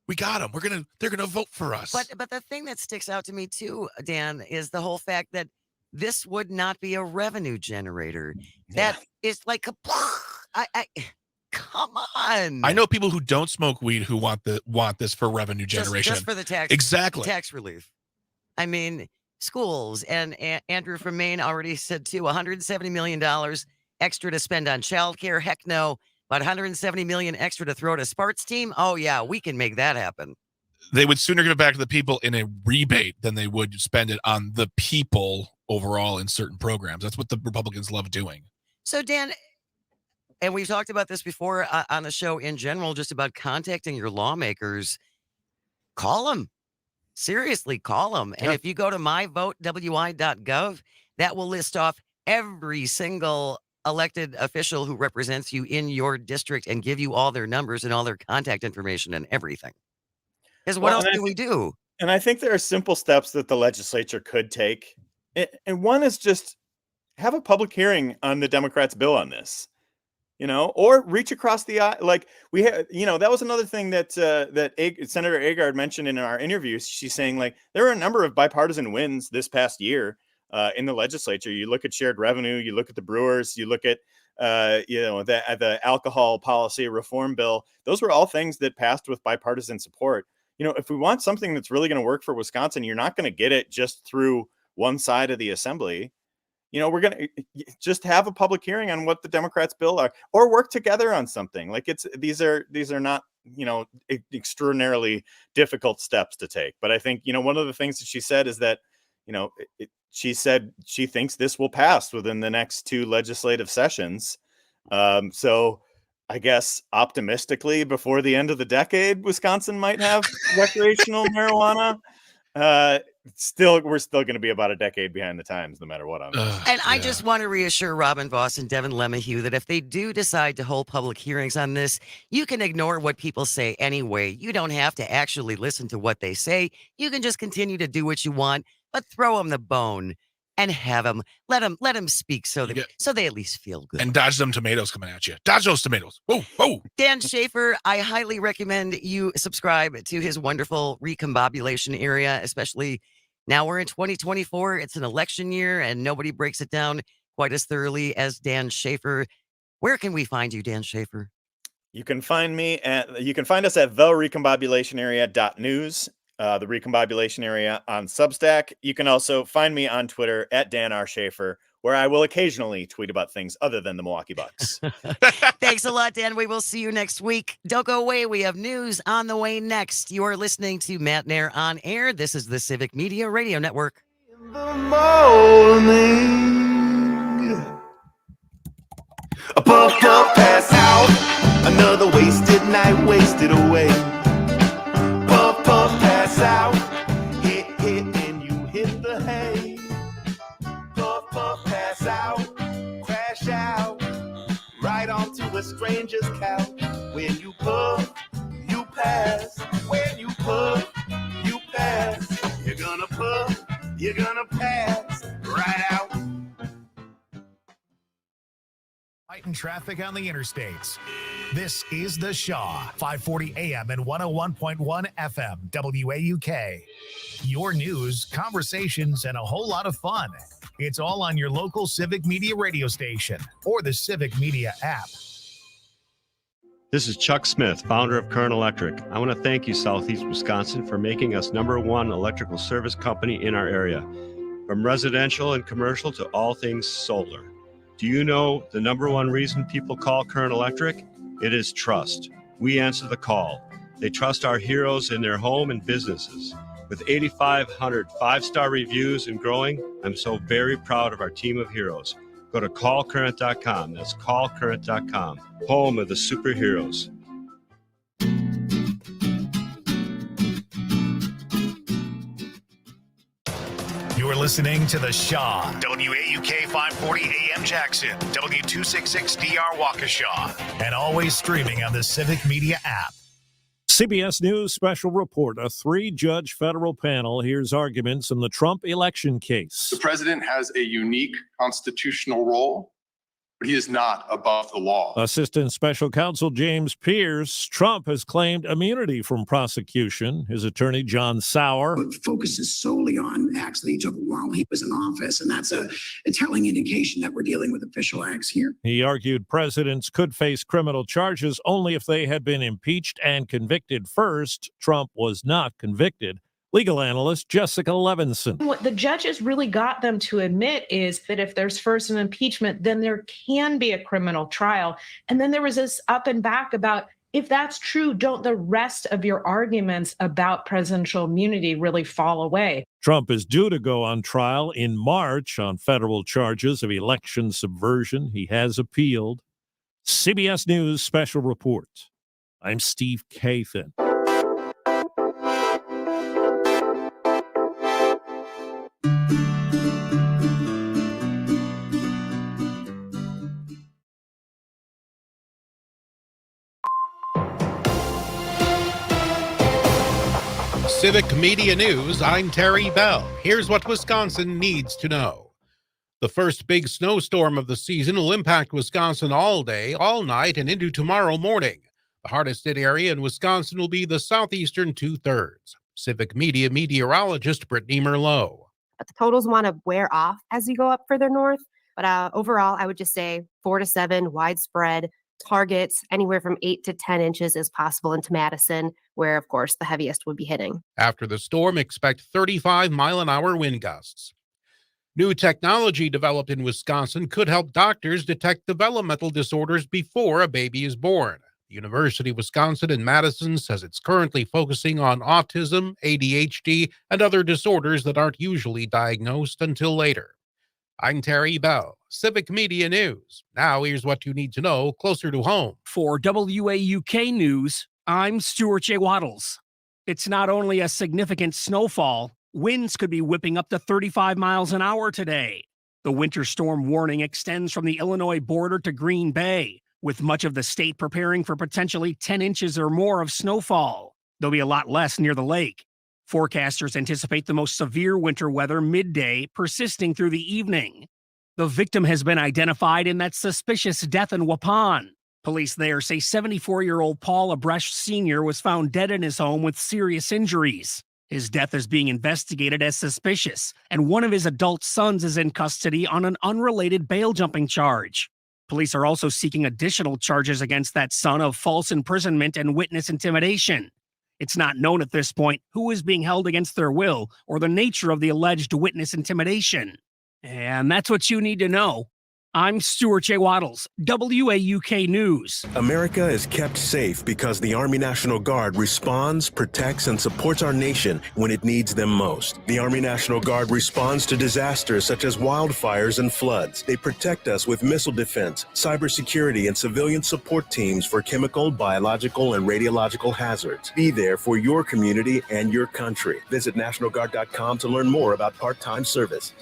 We got them. They're gonna vote for us. But the thing that sticks out to me too, Dan, is the whole fact that this would not be a revenue generator. Yeah. That is like come on. I know people who don't smoke weed who want this for revenue generation. Just for the tax. Exactly. Tax relief. I mean, schools, and Andrew from Maine already said too, $170 million extra to spend on childcare. Heck no. But $170 million extra to throw at a sports team? Oh, yeah, we can make that happen. They would sooner give it back to the people in a rebate than they would spend it on the people overall in certain programs. That's what the Republicans love doing. So, Dan, and we've talked about this before on the show in general, just about contacting your lawmakers. Call them. Seriously, call them. And if you go to myvotewi.gov, that will list off every single elected official who represents you in your district and give you all their numbers and all their contact information and everything. Because what else can we do? And I think there are simple steps that the legislature could take. And one is just have a public hearing on the Democrats' bill on this, or reach across the aisle. Like we have, that was another thing that Senator Agard mentioned in our interviews. She's saying, like, there are a number of bipartisan wins this past year in the legislature. You look at shared revenue, you look at the brewers, you look at the alcohol policy reform bill. Those were all things that passed with bipartisan support. If we want something that's really going to work for Wisconsin, you're not going to get it just through one side of the assembly. We're going to just have a public hearing on what the Democrats' bill are, or work together on something. Like these are not, extraordinarily difficult steps to take. But I think, one of the things that she said is that, she said she thinks this will pass within the next 2 legislative sessions. So I guess optimistically, before the end of the decade, Wisconsin might have recreational marijuana. We're still going to be about a decade behind the times, no matter what. I just want to reassure Robin Voss and Devin Lemahue that if they do decide to hold public hearings on this, you can ignore what people say anyway. You don't have to actually listen to what they say. You can just continue to do what you want, but throw them the bone and have them let them speak so they at least feel good. And dodge them tomatoes coming at you. Dodge those tomatoes. Whoa, whoa. Dan Schaefer, I highly recommend you subscribe to his wonderful recombobulation area, especially now we're in 2024. It's an election year and nobody breaks it down quite as thoroughly as Dan Schaefer. Where can we find you, Dan Schaefer? You can find us at therecombobulationarea.news. The Recombobulation Area on Substack. You can also find me on Twitter at Dan R. Schaefer, where I will occasionally tweet about things other than the Milwaukee Bucks. Thanks a lot, Dan. We will see you next week. Don't go away. We have news on the way next. You are listening to Matenaer on Air. This is the Civic Media Radio Network. In the morning. A puff, puff, pass out. Another wasted night wasted away. Puff, puff, pass out. Hit, and you hit the hay. Puff, puff, pass out. Crash out. Right onto a stranger's couch. When you puff, you pass. When you puff, you pass. You're gonna puff, you're gonna pass. Right out. Fighting traffic on the interstates. This is The Shaw, 540 AM and 101.1 FM, WAUK. Your news, conversations, and a whole lot of fun. It's all on your local Civic Media radio station or the Civic Media app. This is Chuck Smith, founder of Current Electric. I want to thank you, Southeast Wisconsin, for making us #1 electrical service company in our area. From residential and commercial to all things solar. Do you know the #1 reason people call Current Electric? It is trust. We answer the call. They trust our heroes in their home and businesses. With 8,500 5-star reviews and growing, I'm so very proud of our team of heroes. Go to callcurrent.com. That's callcurrent.com, home of the superheroes. You're listening to The Shaw, WAUK 540 AM Jackson, W266DR Waukesha, and always streaming on the Civic Media app. CBS News special report. A 3-judge federal panel hears arguments in the Trump election case. The president has a unique constitutional role, but he is not above the law. Assistant Special Counsel James Pierce. Trump has claimed immunity from prosecution. His attorney, John Sauer, focuses solely on acts that he took while he was in office, and that's a telling indication that we're dealing with official acts here. He argued presidents could face criminal charges only if they had been impeached and convicted first. Trump was not convicted. Legal analyst Jessica Levinson. What the judges really got them to admit is that if there's first an impeachment, then there can be a criminal trial. And then there was this up and back about, if that's true, don't the rest of your arguments about presidential immunity really fall away? Trump is due to go on trial in March on federal charges of election subversion. He has appealed. CBS News special report. I'm Steve Kathan. Civic Media News, I'm Terry Bell. Here's what Wisconsin needs to know. The first big snowstorm of the season will impact Wisconsin all day, all night, and into tomorrow morning. The hardest hit area in Wisconsin will be the southeastern 2/3. Civic Media meteorologist Brittany Merlot. But the totals want to wear off as you go up further north. But overall, I would just say 4 to 7 widespread. Targets anywhere from 8 to 10 inches is possible into Madison, where, of course, the heaviest would be hitting. After the storm, expect 35-mile-an-hour wind gusts. New technology developed in Wisconsin could help doctors detect developmental disorders before a baby is born. The University of Wisconsin in Madison says it's currently focusing on autism, ADHD, and other disorders that aren't usually diagnosed until later. I'm Terry Bell, Civic Media News. Now here's what you need to know closer to home. For WAUK News, I'm Stuart J. Waddles. It's not only a significant snowfall, winds could be whipping up to 35 miles an hour today. The winter storm warning extends from the Illinois border to Green Bay, with much of the state preparing for potentially 10 inches or more of snowfall. There'll be a lot less near the lake. Forecasters anticipate the most severe winter weather midday, persisting through the evening. The victim has been identified in that suspicious death in Waupun. Police there say 74-year-old Paul Abresh Sr. was found dead in his home with serious injuries. His death is being investigated as suspicious, and one of his adult sons is in custody on an unrelated bail jumping charge. Police are also seeking additional charges against that son of false imprisonment and witness intimidation. It's not known at this point who is being held against their will or the nature of the alleged witness intimidation. And that's what you need to know. I'm Stuart J. Waddles, WAUK News. America is kept safe because the Army National Guard responds, protects, and supports our nation when it needs them most. The Army National Guard responds to disasters such as wildfires and floods. They protect us with missile defense, cybersecurity, and civilian support teams for chemical, biological, and radiological hazards. Be there for your community and your country. Visit NationalGuard.com to learn more about part-time service.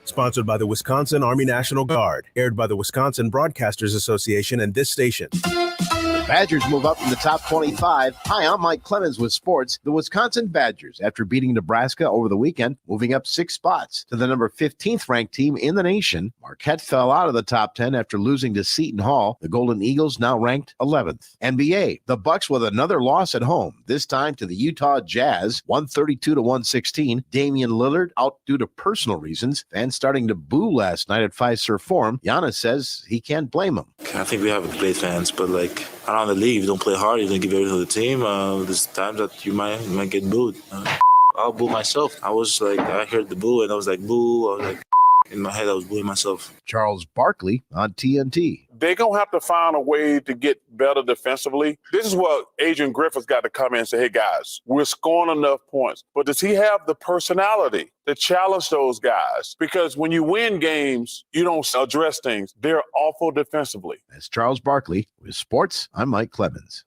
Sponsored by the Wisconsin Army National Guard. Aired by the Wisconsin Broadcasters Association and this station. The Badgers move up in the top 25. Hi, I'm Mike Clemens with sports. The Wisconsin Badgers, after beating Nebraska over the weekend, moving up 6 spots to the number 15th ranked team in the nation. Marquette fell out of the top 10 after losing to Seton Hall. The Golden Eagles now ranked 11th. NBA, the Bucks with another loss at home, this time to the Utah Jazz, 132-116. Damian Lillard out due to personal reasons. Fans starting to boo last night at Fiserv Forum. Giannis says he can't blame him. I think we have great fans, but around the league, if you don't play hard, you don't give everything to the team. There's times that you might get booed. I'll boo myself. I was I heard the boo, and I was like, boo. I was like, in my head, I was booing myself. Charles Barkley on TNT. They're going to have to find a way to get better defensively. This is what Adrian Griffith's got to come in and say, hey, guys, we're scoring enough points. But does he have the personality to challenge those guys? Because when you win games, you don't address things. They're awful defensively. That's Charles Barkley. With sports, I'm Mike Clemens.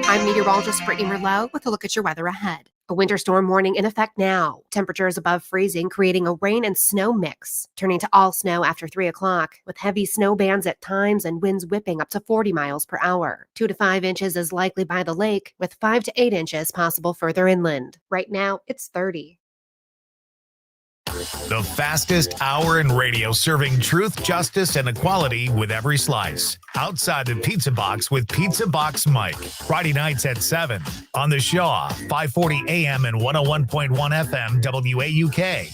I'm meteorologist Brittany Merlot with a look at your weather ahead. A winter storm warning in effect now. Temperatures above freezing, creating a rain and snow mix, turning to all snow after 3 o'clock, with heavy snow bands at times and winds whipping up to 40 miles per hour. 2 to 5 inches is likely by the lake, with 5 to 8 inches possible further inland. Right now, it's 30. The fastest hour in radio, serving truth, justice, and equality with every slice. Outside the Pizza Box with Pizza Box Mike. Friday nights at 7 on the Shaw, 540 AM and 101.1 FM WAUK.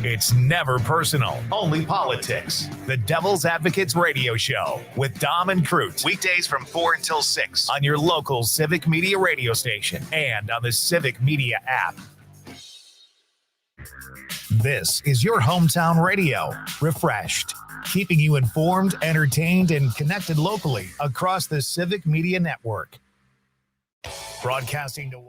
It's never personal, only politics. The Devil's Advocates Radio Show with Dom and Cruz. Weekdays from 4 until 6 on your local Civic Media radio station and on the Civic Media app. This is your hometown radio, refreshed, keeping you informed, entertained, and connected locally across the Civic Media Network. Broadcasting to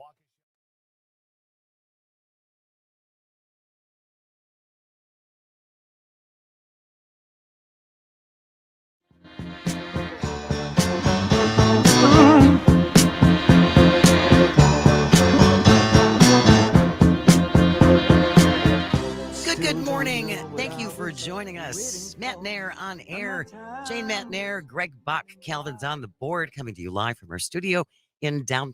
Good morning. Thank you for joining us. Matenaer on air. Jane Matenaer, Greg Bach, Calvin's on the board, coming to you live from our studio in a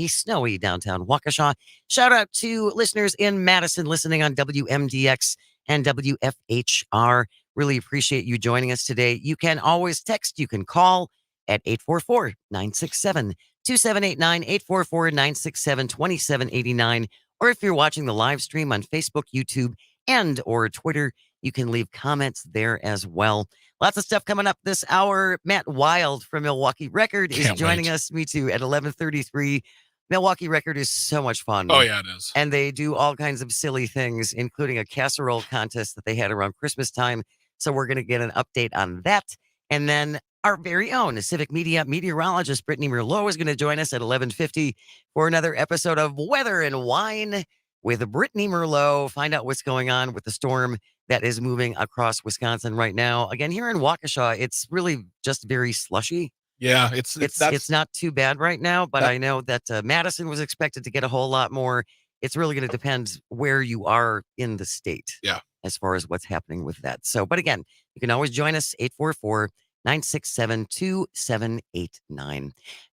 snowy downtown Waukesha. Shout out to listeners in Madison listening on WMDX and WFHR. Really appreciate you joining us today. You can always text. You can call at 844-967-2789, 844-967-2789. Or if you're watching the live stream on Facebook, YouTube, and or Twitter, you can leave comments there as well. Lots of stuff coming up this hour. Matt Wild from Milwaukee Record is joining us. Me too, at 11:33. Milwaukee Record is so much fun. Oh, yeah, it is. And they do all kinds of silly things, including a casserole contest that they had around Christmas time. So we're going to get an update on that. And then our very own Civic Media meteorologist, Brittany Merlot, is going to join us at 11:50 for another episode of Weather and Wine with Brittany Merlot. Find out what's going on with the storm that is moving across Wisconsin right now. Again, here in Waukesha, it's really just very slushy. Yeah, it's not too bad right now, but I know that Madison was expected to get a whole lot more. It's really going to depend where you are in the state. Yeah. As far as what's happening with that. So, but again, you can always join us, 844-967-2789.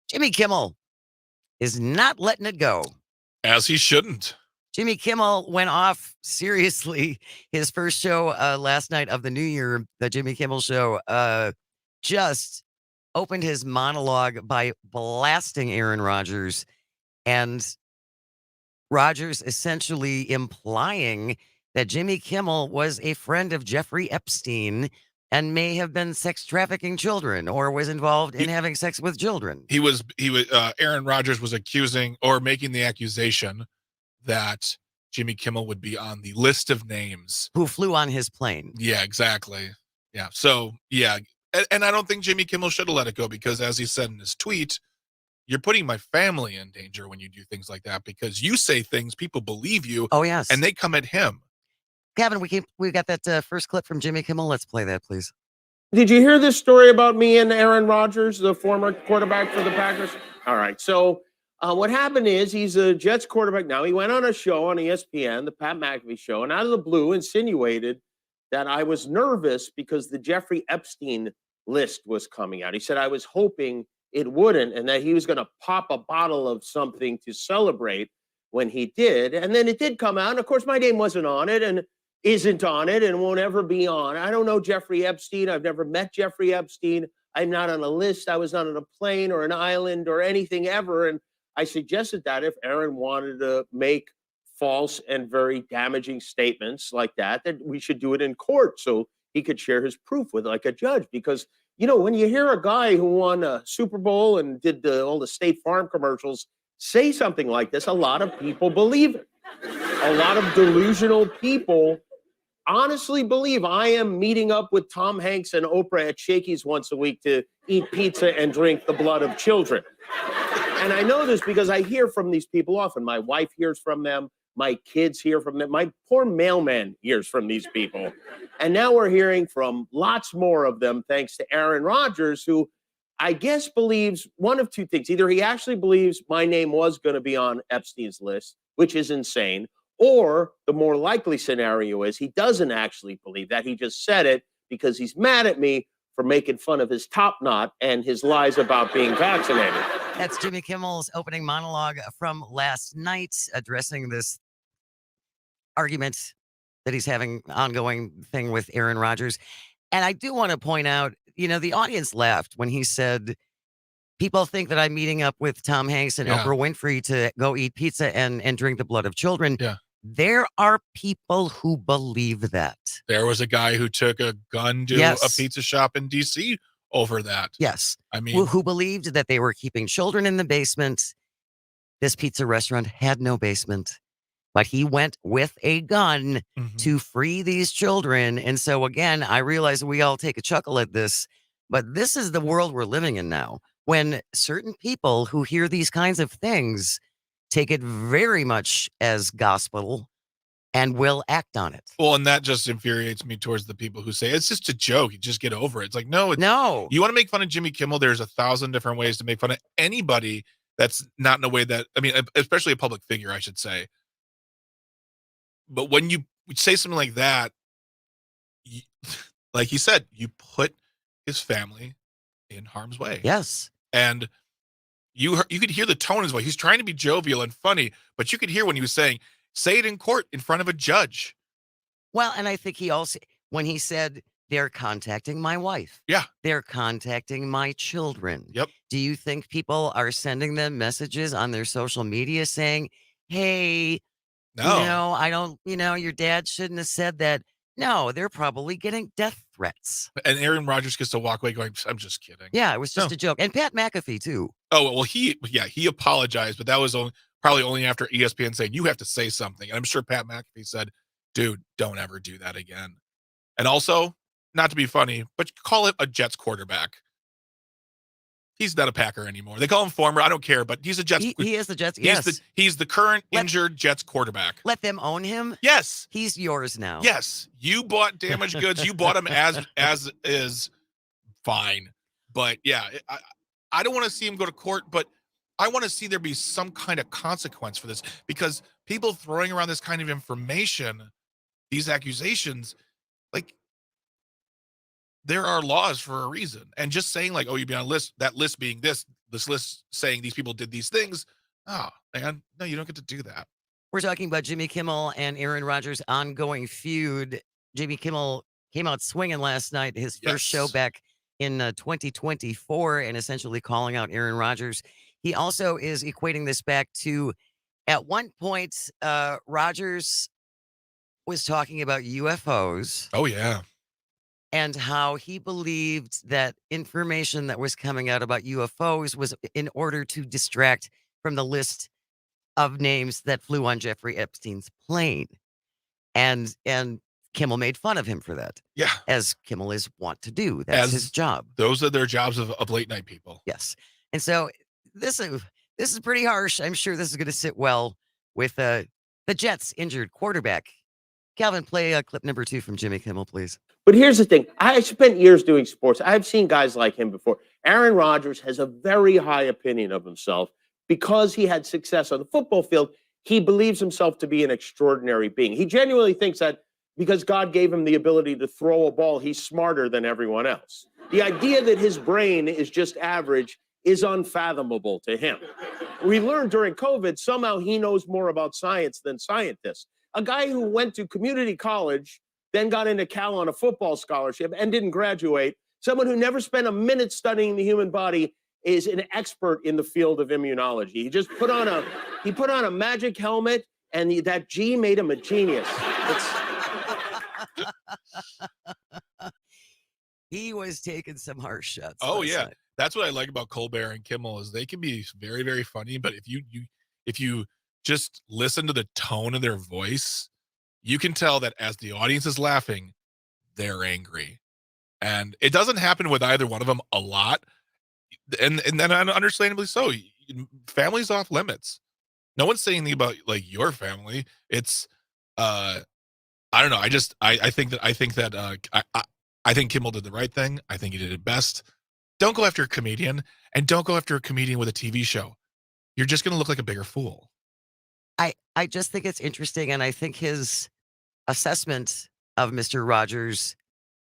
Jimmy Kimmel is not letting it go. As he shouldn't. Jimmy Kimmel went off seriously. His first show last night of the new year, the Jimmy Kimmel Show, just opened his monologue by blasting Aaron Rodgers, and Rodgers essentially implying that Jimmy Kimmel was a friend of Jeffrey Epstein, and may have been sex trafficking children or was involved in having sex with children. He was Aaron Rodgers was accusing or making the accusation that Jimmy Kimmel would be on the list of names who flew on his plane. Yeah, exactly. Yeah. So, yeah. And I don't think Jimmy Kimmel should have let it go because, as he said in his tweet, you're putting my family in danger when you do things like that because you say things, people believe you. Oh, yes. And they come at him. Kevin, we got that first clip from Jimmy Kimmel. Let's play that, please. Did you hear this story about me and Aaron Rodgers, the former quarterback for the Packers? All right. So what happened is he's a Jets quarterback now. He went on a show on ESPN, the Pat McAfee show, and out of the blue insinuated that I was nervous because the Jeffrey Epstein list was coming out. He said I was hoping it wouldn't and that he was going to pop a bottle of something to celebrate when he did. And then it did come out. And of course, my name wasn't on it and isn't on it and won't ever be on. I don't know Jeffrey Epstein. I've never met Jeffrey Epstein. I'm not on a list. I was not on a plane or an island or anything ever. And I suggested that if Aaron wanted to make false and very damaging statements like that we should do it in court so he could share his proof with like a judge. Because, you know, when you hear a guy who won a Super Bowl and did all the State Farm commercials say something like this, a lot of people believe it. A lot of delusional people honestly believe I am meeting up with Tom Hanks and Oprah at Shakey's once a week to eat pizza and drink the blood of children. And I know this because I hear from these people often. My wife hears from them. My kids hear from them. My poor mailman hears from these people. And now we're hearing from lots more of them thanks to Aaron Rodgers, who I guess believes one of two things. Either he actually believes my name was going to be on Epstein's list, which is insane, or the more likely scenario is he doesn't actually believe that. He just said it because he's mad at me for making fun of his top knot and his lies about being vaccinated. That's Jimmy Kimmel's opening monologue from last night addressing this argument that he's having ongoing thing with Aaron Rodgers. And I do want to point out, you know, the audience laughed when he said, people think that I'm meeting up with Tom Hanks and Oprah Winfrey to go eat pizza and drink the blood of children. Yeah. There are people who believe that. There was a guy who took a gun to a pizza shop in D.C. over that. Yes. I mean, who believed that they were keeping children in the basement. This pizza restaurant had no basement, but he went with a gun to free these children. And so, again, I realize we all take a chuckle at this, but this is the world we're living in now, when certain people who hear these kinds of things take it very much as gospel and will act on it. Well, and that just infuriates me towards the people who say it's just a joke. You just get over it. It's like, no. You want to make fun of Jimmy Kimmel? There's 1,000 different ways to make fun of anybody that's not in a way that, I mean, especially a public figure, I should say. But when you say something like that, like he said, you put his family in harm's way. Yes. And you could hear the tone in his voice. He's trying to be jovial and funny, but you could hear when he was saying, say it in court in front of a judge. Well, and I think he also, when he said, they're contacting my wife. Yeah. They're contacting my children. Yep. Do you think people are sending them messages on their social media saying, hey, no, I don't, your dad shouldn't have said that. No, they're probably getting death threats. And Aaron Rodgers gets to walk away going, I'm just kidding. Yeah, it was just a joke. And Pat McAfee, too. Oh, well, he apologized, but that was probably only after ESPN saying, you have to say something. And I'm sure Pat McAfee said, dude, don't ever do that again. And also, not to be funny, but call it a Jets quarterback. He's not a Packer anymore. They call him former. I don't care, but he's a Jets. He is the Jets. Yes. He's the current injured Jets quarterback. Let them own him. Yes. He's yours now. Yes. You bought damaged goods. You bought him as is fine. But yeah, I don't want to see him go to court, but I want to see there be some kind of consequence for this, because people throwing around this kind of information, these accusations, like, there are laws for a reason. And just saying like, oh, you'd be on a list, that list being this list saying these people did these things. Oh, man, no, you don't get to do that. We're talking about Jimmy Kimmel and Aaron Rodgers' ongoing feud. Jimmy Kimmel came out swinging last night, his first show back in 2024, and essentially calling out Aaron Rodgers. He also is equating this back to, at one point, Rodgers was talking about UFOs. Oh, yeah. and how he believed that information that was coming out about UFOs was in order to distract from the list of names that flew on Jeffrey Epstein's plane. And Kimmel made fun of him for that. Yeah. As Kimmel is wont to do. That's his job. Those are their jobs of late night people. Yes. And so this is pretty harsh. I'm sure this is going to sit well with the Jets' injured quarterback. Calvin, play clip number 2 from Jimmy Kimmel, please. But here's the thing. I spent years doing sports. I've seen guys like him before. Aaron Rodgers has a very high opinion of himself because he had success on the football field. He believes himself to be an extraordinary being. He genuinely thinks that because God gave him the ability to throw a ball, he's smarter than everyone else. The idea that his brain is just average is unfathomable to him. We learned during COVID, somehow he knows more about science than scientists. A guy who went to community college, then got into Cal on a football scholarship and didn't graduate, someone who never spent a minute studying the human body, is an expert in the field of immunology. He just put on a magic helmet, and that G made him a genius. He was taking some harsh shots. Oh last yeah, night. that's what I like about Colbert and Kimmel is they can be very, very funny, but if you just listen to the tone of their voice, you can tell that as the audience is laughing, they're angry, and it doesn't happen with either one of them a lot, and then understandably so. Family's off limits. No one's saying anything about like your family. It's I don't know. I think Kimmel did the right thing. I think he did it best. Don't go after a comedian, and don't go after a comedian with a TV show. You're just going to look like a bigger fool. I just think it's interesting, and I think his assessment of Mr. Rogers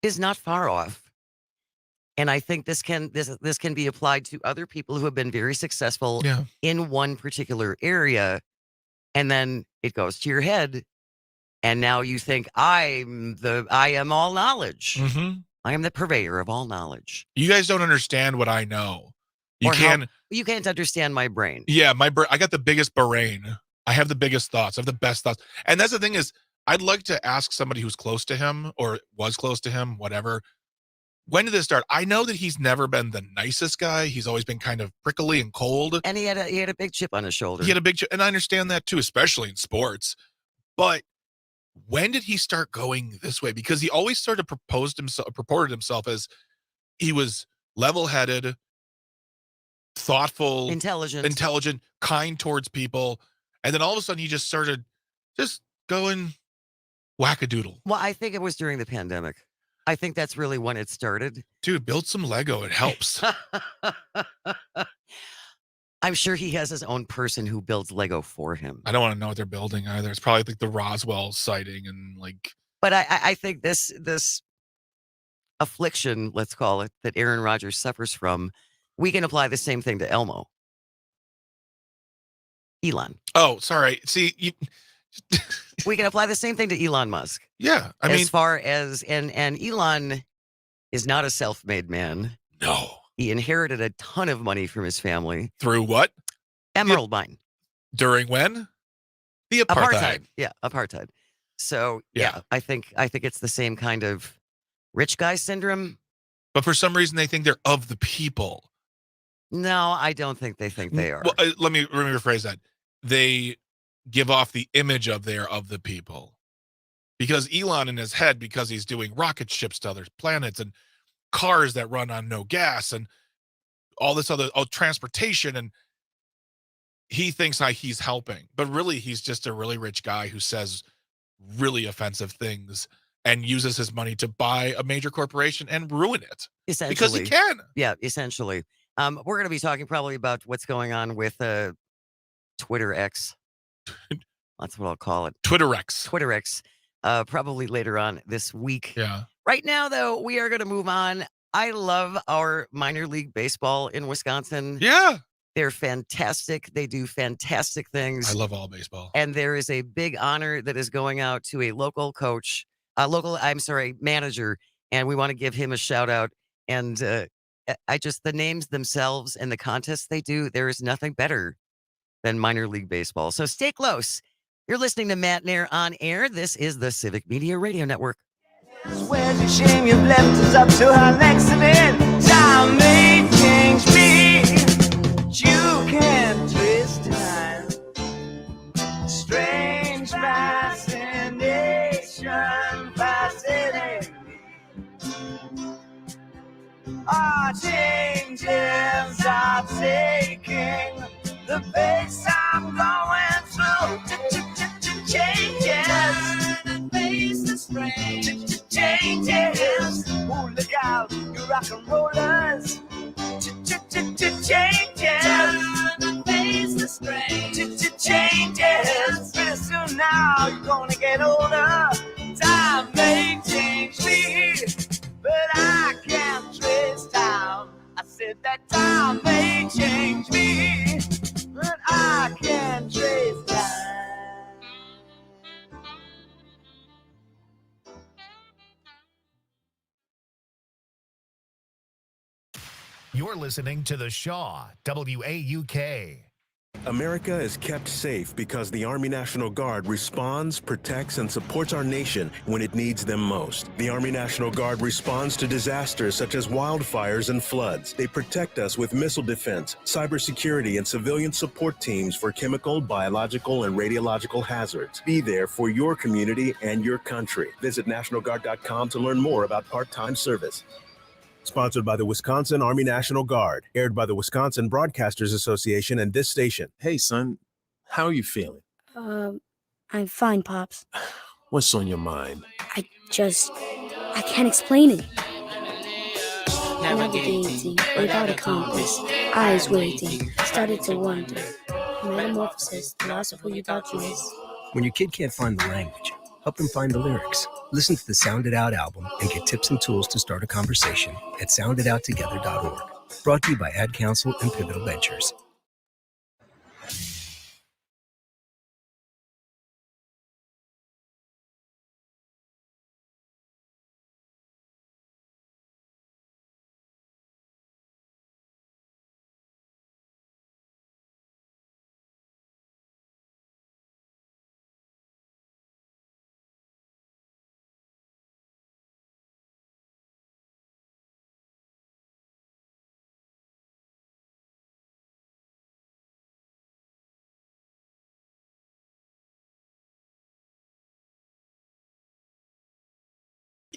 is not far off. And I think this can be applied to other people who have been very successful in one particular area, and then it goes to your head, and now you think I am all knowledge. Mm-hmm. I am the purveyor of all knowledge. You guys don't understand what I know. You can't understand my brain. Yeah, I got the biggest brain. I have the biggest thoughts. I have the best thoughts. And that's the thing is, I'd like to ask somebody who's close to him or was close to him, whatever. When did this start? I know that he's never been the nicest guy. He's always been kind of prickly and cold. And he had a big chip on his shoulder. He had a big chip, and I understand that too, especially in sports. But when did he start going this way? Because he always sort of purported himself as he was level-headed, thoughtful, intelligent, kind towards people. And then all of a sudden he just started just going wackadoodle. Well, I think it was during the pandemic. I think that's really when it started. Dude, build some Lego. It helps. I'm sure he has his own person who builds Lego for him. I don't want to know what they're building either. It's probably like the Roswell sighting and like. But I think this affliction, let's call it, that Aaron Rodgers suffers from, we can apply the same thing to Elmo. Elon. Oh, sorry. See, we can apply the same thing to Elon Musk. Yeah, I mean, as far as and Elon is not a self-made man. No, he inherited a ton of money from his family through what? Emerald mine. During when? The apartheid. Yeah, apartheid. So yeah, I think it's the same kind of rich guy syndrome. But for some reason, they think they're of the people. No, I don't think they think they are. Well, let me rephrase that. They give off the image of they're of the people. Because Elon in his head, because he's doing rocket ships to other planets and cars that run on no gas and all this other transportation, and he thinks like he's helping. But really, he's just a really rich guy who says really offensive things and uses his money to buy a major corporation and ruin it. Essentially. Because he can. Yeah, essentially. We're going to be talking probably about what's going on with Twitter X. That's what I'll call it. Twitter X. Probably later on this week. Yeah. Right now, though, we are going to move on. I love our minor league baseball in Wisconsin. Yeah. They're fantastic. They do fantastic things. I love all baseball. And there is a big honor that is going out to a local manager. And we want to give him a shout out. And the names themselves and the contests they do, there is nothing better than minor league baseball. So stay close. You're listening to Matenaer on air. This is the Civic Media Radio Network. Where's your shame? You've left us up to our necks and then time may change me. You can't twist time. Strange fascination, fascinating me. Our changes are taking the pace I'm going through. Changes. Face the strange changes. Oh, look out, you rock and rollers. Changes. Face the strange changes. Pretty soon now you're gonna get older. Time may change me, but I can't trace time. I said that time may change me, but I can't trace time. You're listening to The Shaw, WAUK. America is kept safe because the Army National Guard responds, protects, and supports our nation when it needs them most. The Army National Guard responds to disasters such as wildfires and floods. They protect us with missile defense, cybersecurity, and civilian support teams for chemical, biological, and radiological hazards. Be there for your community and your country. Visit NationalGuard.com to learn more about part-time service. Sponsored by the Wisconsin Army National Guard. Aired by the Wisconsin Broadcasters Association and this station. Hey, son, how are you feeling? I'm fine, Pops. What's on your mind? I can't explain it. Navigating without a compass, eyes waiting, started to wonder. Metamorphosis, the loss of who you thought you was. When your kid can't find the language, help them find the lyrics. Listen to the Sound It Out album and get tips and tools to start a conversation at sounditouttogether.org. Brought to you by Ad Council and Pivotal Ventures.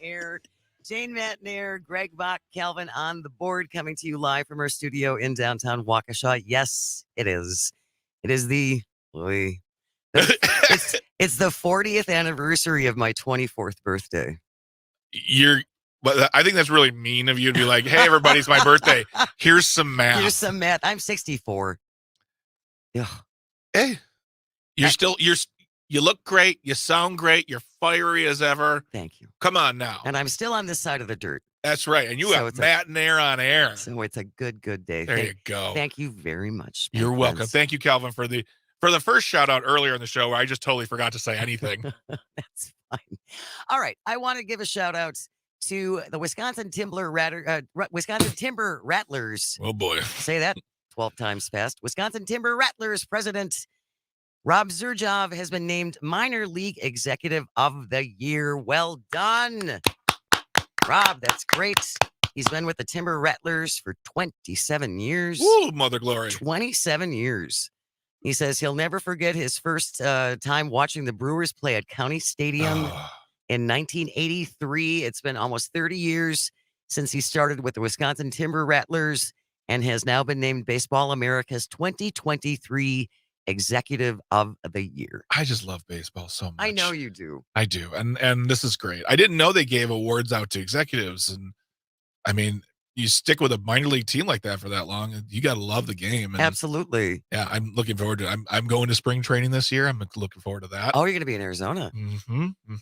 Air. Jane Matenaer, Greg Bach, Calvin on the board, coming to you live from our studio in downtown Waukesha. Yes, it is. It is it's the 40th anniversary of my 24th birthday. But I think that's really mean of you to be like, hey, everybody, it's my birthday. Here's some math. Here's some math. I'm 64. Yeah. Hey, you look great. You sound great. You're fiery as ever. Thank you. Come on now. And I'm still on this side of the dirt. That's right. And you have Matenaer on air. So it's a good day. There you go. Thank you very much. You're welcome. Thank you, Calvin, for the first shout out earlier in the show where I just totally forgot to say anything. That's fine. All right. I want to give a shout out to the Wisconsin Timber Rattlers. Oh boy. Say that 12 times fast. Wisconsin Timber Rattlers president Rob Zurjov has been named Minor League Executive of the Year. Well done, Rob. That's great. He's been with the Timber Rattlers for 27 years. Woo, mother glory. 27 years. He says he'll never forget his first time watching the Brewers play at County Stadium in 1983. It's been almost 30 years since he started with the Wisconsin Timber Rattlers and has now been named Baseball America's 2023 Executive of the Year. I just love baseball so much. I know you do. I do. And this is great. I didn't know they gave awards out to executives. And I mean, you stick with a minor league team like that for that long, you got to love the game. And absolutely. Yeah, I'm looking forward to it. I'm going to spring training this year. I'm looking forward to that. Oh, you're going to be in Arizona.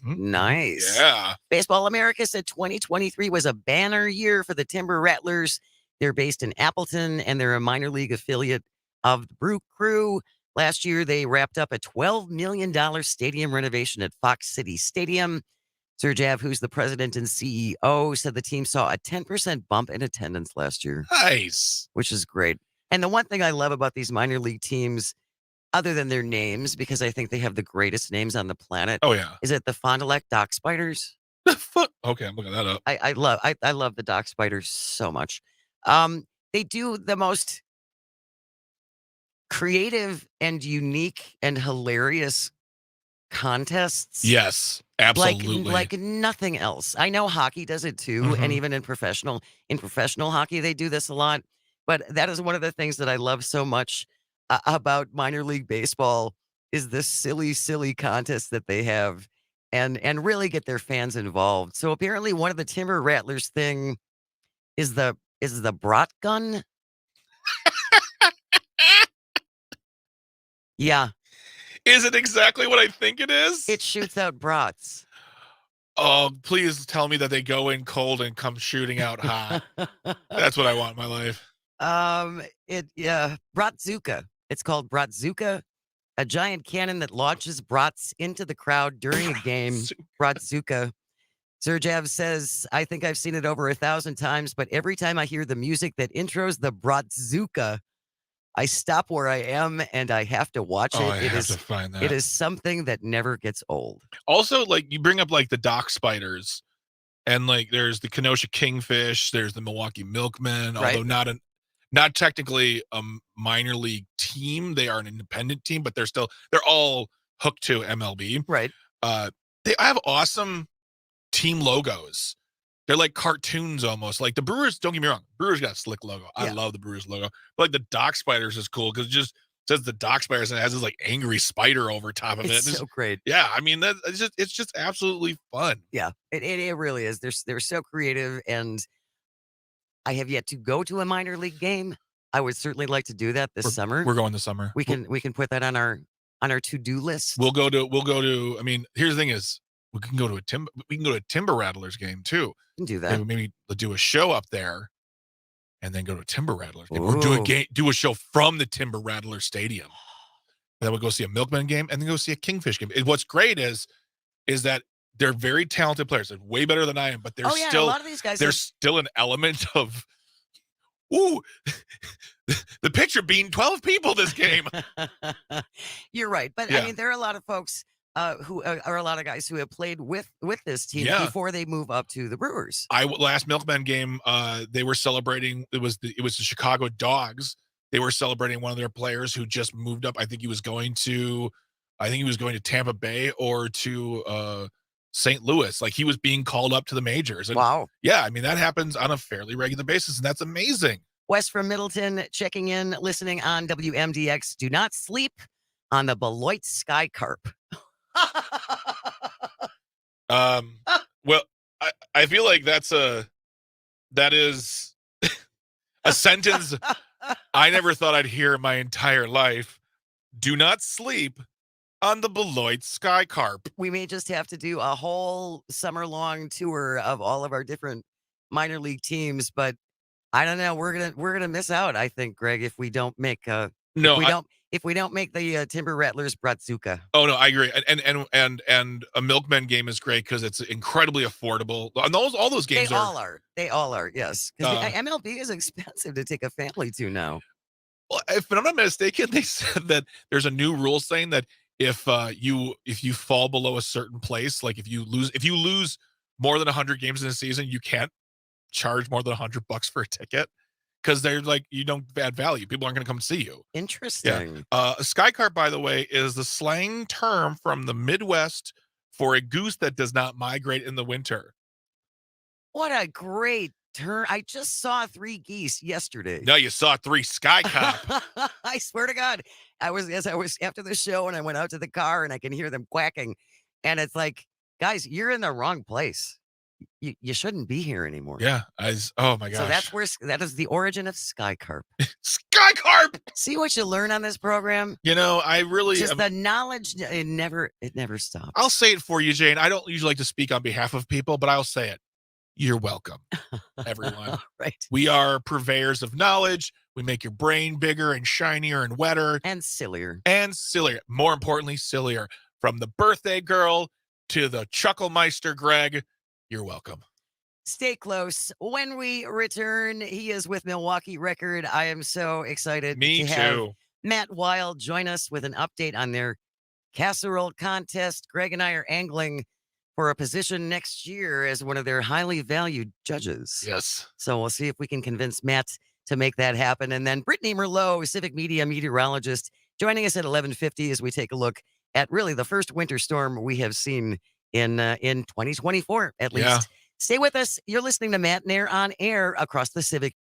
Nice. Yeah. Baseball America said 2023 was a banner year for the Timber Rattlers. They're based in Appleton, and they're a minor league affiliate of the Brew Crew. Last year, they wrapped up a $12 million stadium renovation at Fox City Stadium. Zurjov, who's the president and CEO, said the team saw a 10% bump in attendance last year. Nice. Which is great. And the one thing I love about these minor league teams, other than their names, because I think they have the greatest names on the planet. Oh, yeah. Is it the Fond du Lac Dock Spiders? Okay, I'm looking that up. I love the dock spiders so much. They do the most creative and unique and hilarious contests. Yes, absolutely. Like nothing else. I know hockey does it too, and even in professional hockey they do this a lot. But that is one of the things that I love so much about minor league baseball is this silly contest that they have, and really get their fans involved. So apparently, one of the Timber Rattlers thing is the brat gun. Yeah, Is it exactly what I think it is? it shoots out brats. Oh, please tell me that they go in cold and come shooting out hot. That's what I want in my life. Bratzuka. It's called Bratzuka, a giant cannon that launches brats into the crowd during a game. Bratzuka. Sergev says, I think I've seen it over 1,000 times, but every time I hear the music that intros the Bratzuka, I stop where I am and I have to watch it. I have to find that. It is something that never gets old. Also, like, you bring up like the dock spiders, and like there's the Kenosha Kingfish, there's the Milwaukee Milkmen, Right. although not technically a minor league team. They are an independent team, but they're all hooked to MLB. Right. They have awesome team logos. They're like cartoons almost. Like the Brewers, don't get me wrong, Brewers got a slick logo. I love the Brewers logo. But like the Dock Spiders is cool because it just says the Dock Spiders and it has this like angry spider over top of it. It's so great. Yeah, I mean it's just absolutely fun. Yeah, it really is. They're so creative, and I have yet to go to a minor league game. I would certainly like to do that this summer. We're going this summer. We can put that on our to-do list. We'll go to I mean, here's the thing is we can go to a Timber Rattlers game too. We can do that. Maybe do a show up there and then go to a Timber Rattlers game. Or do a show from the Timber Rattlers Stadium. And then we'll go see a Milkman game and then go see a Kingfish game. And what's great is that they're very talented players. They're way better than I am, but there's still a lot of these guys there's still an element of the pitcher being 12 people this game. You're right. But Yeah. I mean, there are a lot of folks who are a lot of guys who have played with this team before they move up to the Brewers. Last Milkman game, they were celebrating. It was the Chicago Dogs. They were celebrating one of their players who just moved up. I think he was going to Tampa Bay or to St. Louis. Like he was being called up to the majors. And wow. Yeah, I mean that happens on a fairly regular basis, and that's amazing. Wes from Middleton checking in, listening on WMDX. Do not sleep on the Beloit Sky Carp. Well, I feel like that is a sentence I never thought I'd hear in my entire life. Do not sleep on the Beloit Sky Carp. We may just have to do a whole summer-long tour of all of our different minor league teams, but I don't know. We're gonna miss out, I think, Greg, if we don't make if we don't make the Timber Rattlers Bratzuka. Oh no, I agree. And a Milkman game is great because it's incredibly affordable. And all those games They all are. Yes, because MLB is expensive to take a family to now. Well, if I'm not mistaken, they said that there's a new rule saying that if you fall below a certain place, like if you lose more than 100 games in a season, you can't charge more than $100 for a ticket. Because they're like, you don't add value. People aren't going to come see you. Interesting. Yeah. A sky carp, by the way, is the slang term from the Midwest for a goose that does not migrate in the winter. What a great term. I just saw 3 geese yesterday. No, you saw 3 sky carp. I swear to God. I was after the show and I went out to the car and I can hear them quacking. And it's like, guys, you're in the wrong place. You shouldn't be here anymore. Yeah. Oh my gosh. So that is the origin of sky carp. Sky carp. See what you learn on this program? You know, I really just the knowledge. It never stops. I'll say it for you, Jane. I don't usually like to speak on behalf of people, but I'll say it. You're welcome, everyone. Right. We are purveyors of knowledge. We make your brain bigger and shinier and wetter. And sillier. More importantly, sillier. From the birthday girl to the Chucklemeister Greg. You're welcome. Stay close. When we return, he is with Milwaukee Record. I am so excited to have Matt Weil join us with an update on their casserole contest. Greg and I are angling for a position next year as one of their highly valued judges. Yes. So we'll see if we can convince Matt to make that happen. And then Brittany Merlot, civic media meteorologist, joining us at 11:50 as we take a look at really the first winter storm we have seen in 2024, at least. Yeah. Stay with us. You're listening to Matenaer on air across the civic.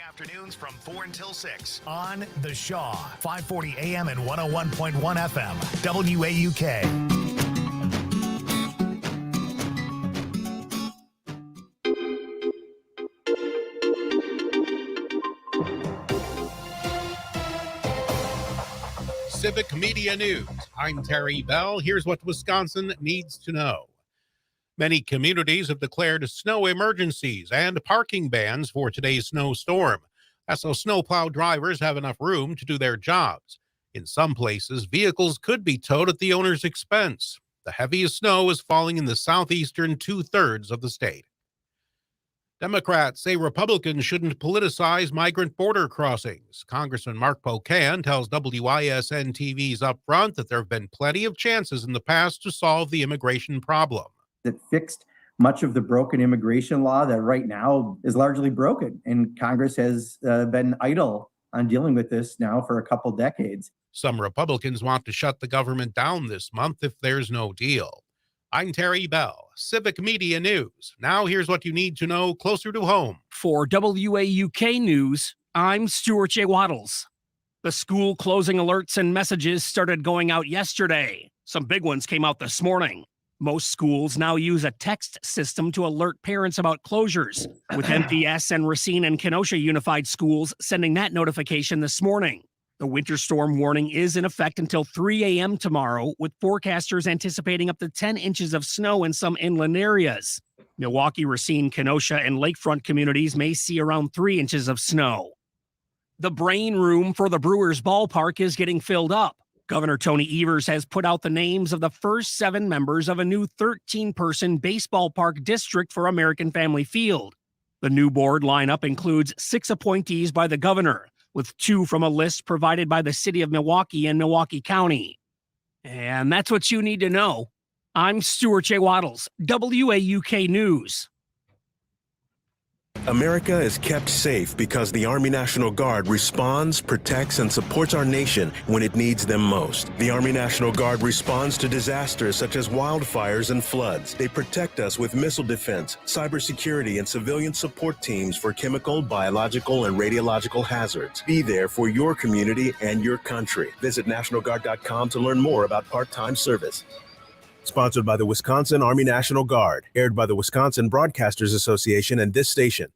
Afternoons from 4 until 6 on The Shaw, 540 AM and 101.1 FM, WAUK. Civic Media News. I'm Terry Bell. Here's what Wisconsin needs to know. Many communities have declared snow emergencies and parking bans for today's snowstorm. That's so snowplow drivers have enough room to do their jobs. In some places, vehicles could be towed at the owner's expense. The heaviest snow is falling in the southeastern 2/3 of the state. Democrats say Republicans shouldn't politicize migrant border crossings. Congressman Mark Pocan tells WISN TV's Upfront that there have been plenty of chances in the past to solve the immigration problem. That fixed much of the broken immigration law that right now is largely broken. And Congress has been idle on dealing with this now for a couple decades. Some Republicans want to shut the government down this month if there's no deal. I'm Terry Bell, Civic Media News. Now here's what you need to know closer to home. For WAUK News, I'm Stuart J. Waddles. The school closing alerts and messages started going out yesterday. Some big ones came out this morning. Most schools now use a text system to alert parents about closures, with MPS and Racine and Kenosha Unified Schools sending that notification this morning. The winter storm warning is in effect until 3 a.m. tomorrow, with forecasters anticipating up to 10 inches of snow in some inland areas. Milwaukee, Racine, Kenosha, and lakefront communities may see around 3 inches of snow. The brain room for the Brewers ballpark is getting filled up. Governor Tony Evers has put out the names of the first 7 members of a new 13-person baseball park district for American Family Field. The new board lineup includes 6 appointees by the governor, with 2 from a list provided by the city of Milwaukee and Milwaukee County. And that's what you need to know. I'm Stuart J. Waddles, WAUK News. America is kept safe because the Army National Guard responds, protects, and supports our nation when it needs them most. The Army National Guard responds to disasters such as wildfires and floods. They protect us with missile defense, cybersecurity, and civilian support teams for chemical, biological, and radiological hazards. Be there for your community and your country. Visit NationalGuard.com to learn more about part-time service. Sponsored by the Wisconsin Army National Guard. Aired by the Wisconsin Broadcasters Association and this station.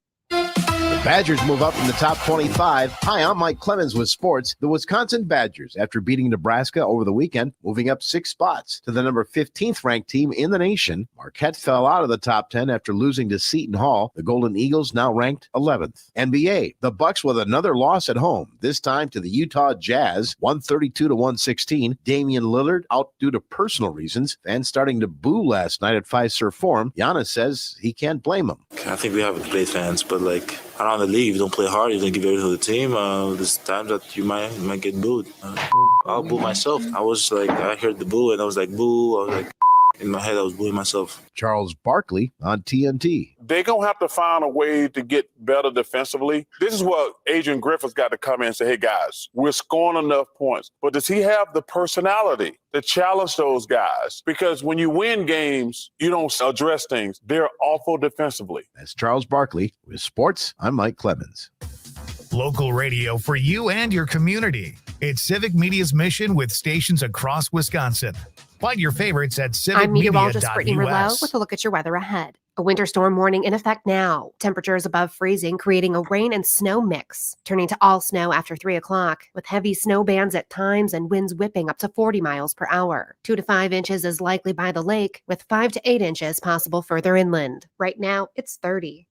Badgers move up in the top 25. Hi, I'm Mike Clemens with sports. The Wisconsin Badgers, after beating Nebraska over the weekend, moving up 6 spots to the number 15th ranked team in the nation. Marquette fell out of the top 10 after losing to Seton Hall. The Golden Eagles now ranked 11th. NBA, the Bucks with another loss at home, this time to the Utah Jazz, 132-116. Damian Lillard out due to personal reasons. Fans starting to boo last night at Fiserv Forum. Giannis says he can't blame him. I think we have great fans, but around the league, if you don't play hard, you don't give everything to the team. There's times that you might get booed. I'll boo myself. I was I heard the boo, and I was like, boo. I was like, In my head, I was booing myself. Charles Barkley on TNT. They're going to have to find a way to get better defensively. This is what Adrian Griffith's got to come in and say, hey, guys, we're scoring enough points. But does he have the personality to challenge those guys? Because when you win games, you don't address things. They're awful defensively. That's Charles Barkley with sports. I'm Mike Clemens. Local radio for you and your community. It's Civic Media's mission with stations across Wisconsin. Find your favorites at I'm meteorologist Brittany Merlot civicmedia.us. with a look at your weather ahead. A winter storm warning in effect now. Temperatures above freezing, creating a rain and snow mix, turning to all snow after 3 o'clock, with heavy snow bands at times and winds whipping up to 40 miles per hour. 2 to 5 inches is likely by the lake, with 5 to 8 inches possible further inland. Right now, it's 30.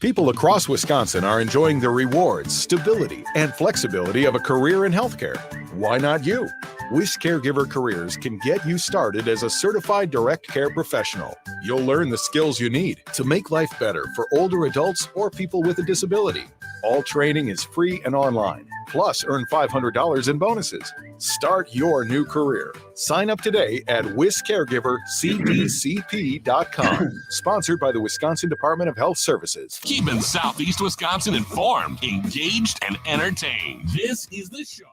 People across Wisconsin are enjoying the rewards, stability, and flexibility of a career in healthcare. Why not you? WIS Caregiver Careers can get you started as a certified direct care professional. You'll learn the skills you need to make life better for older adults or people with a disability. All training is free and online. Plus, earn $500 in bonuses. Start your new career. Sign up today at WisCaregiverCDCP.com. Sponsored by the Wisconsin Department of Health Services. Keeping Southeast Wisconsin informed, engaged, and entertained. This is the show.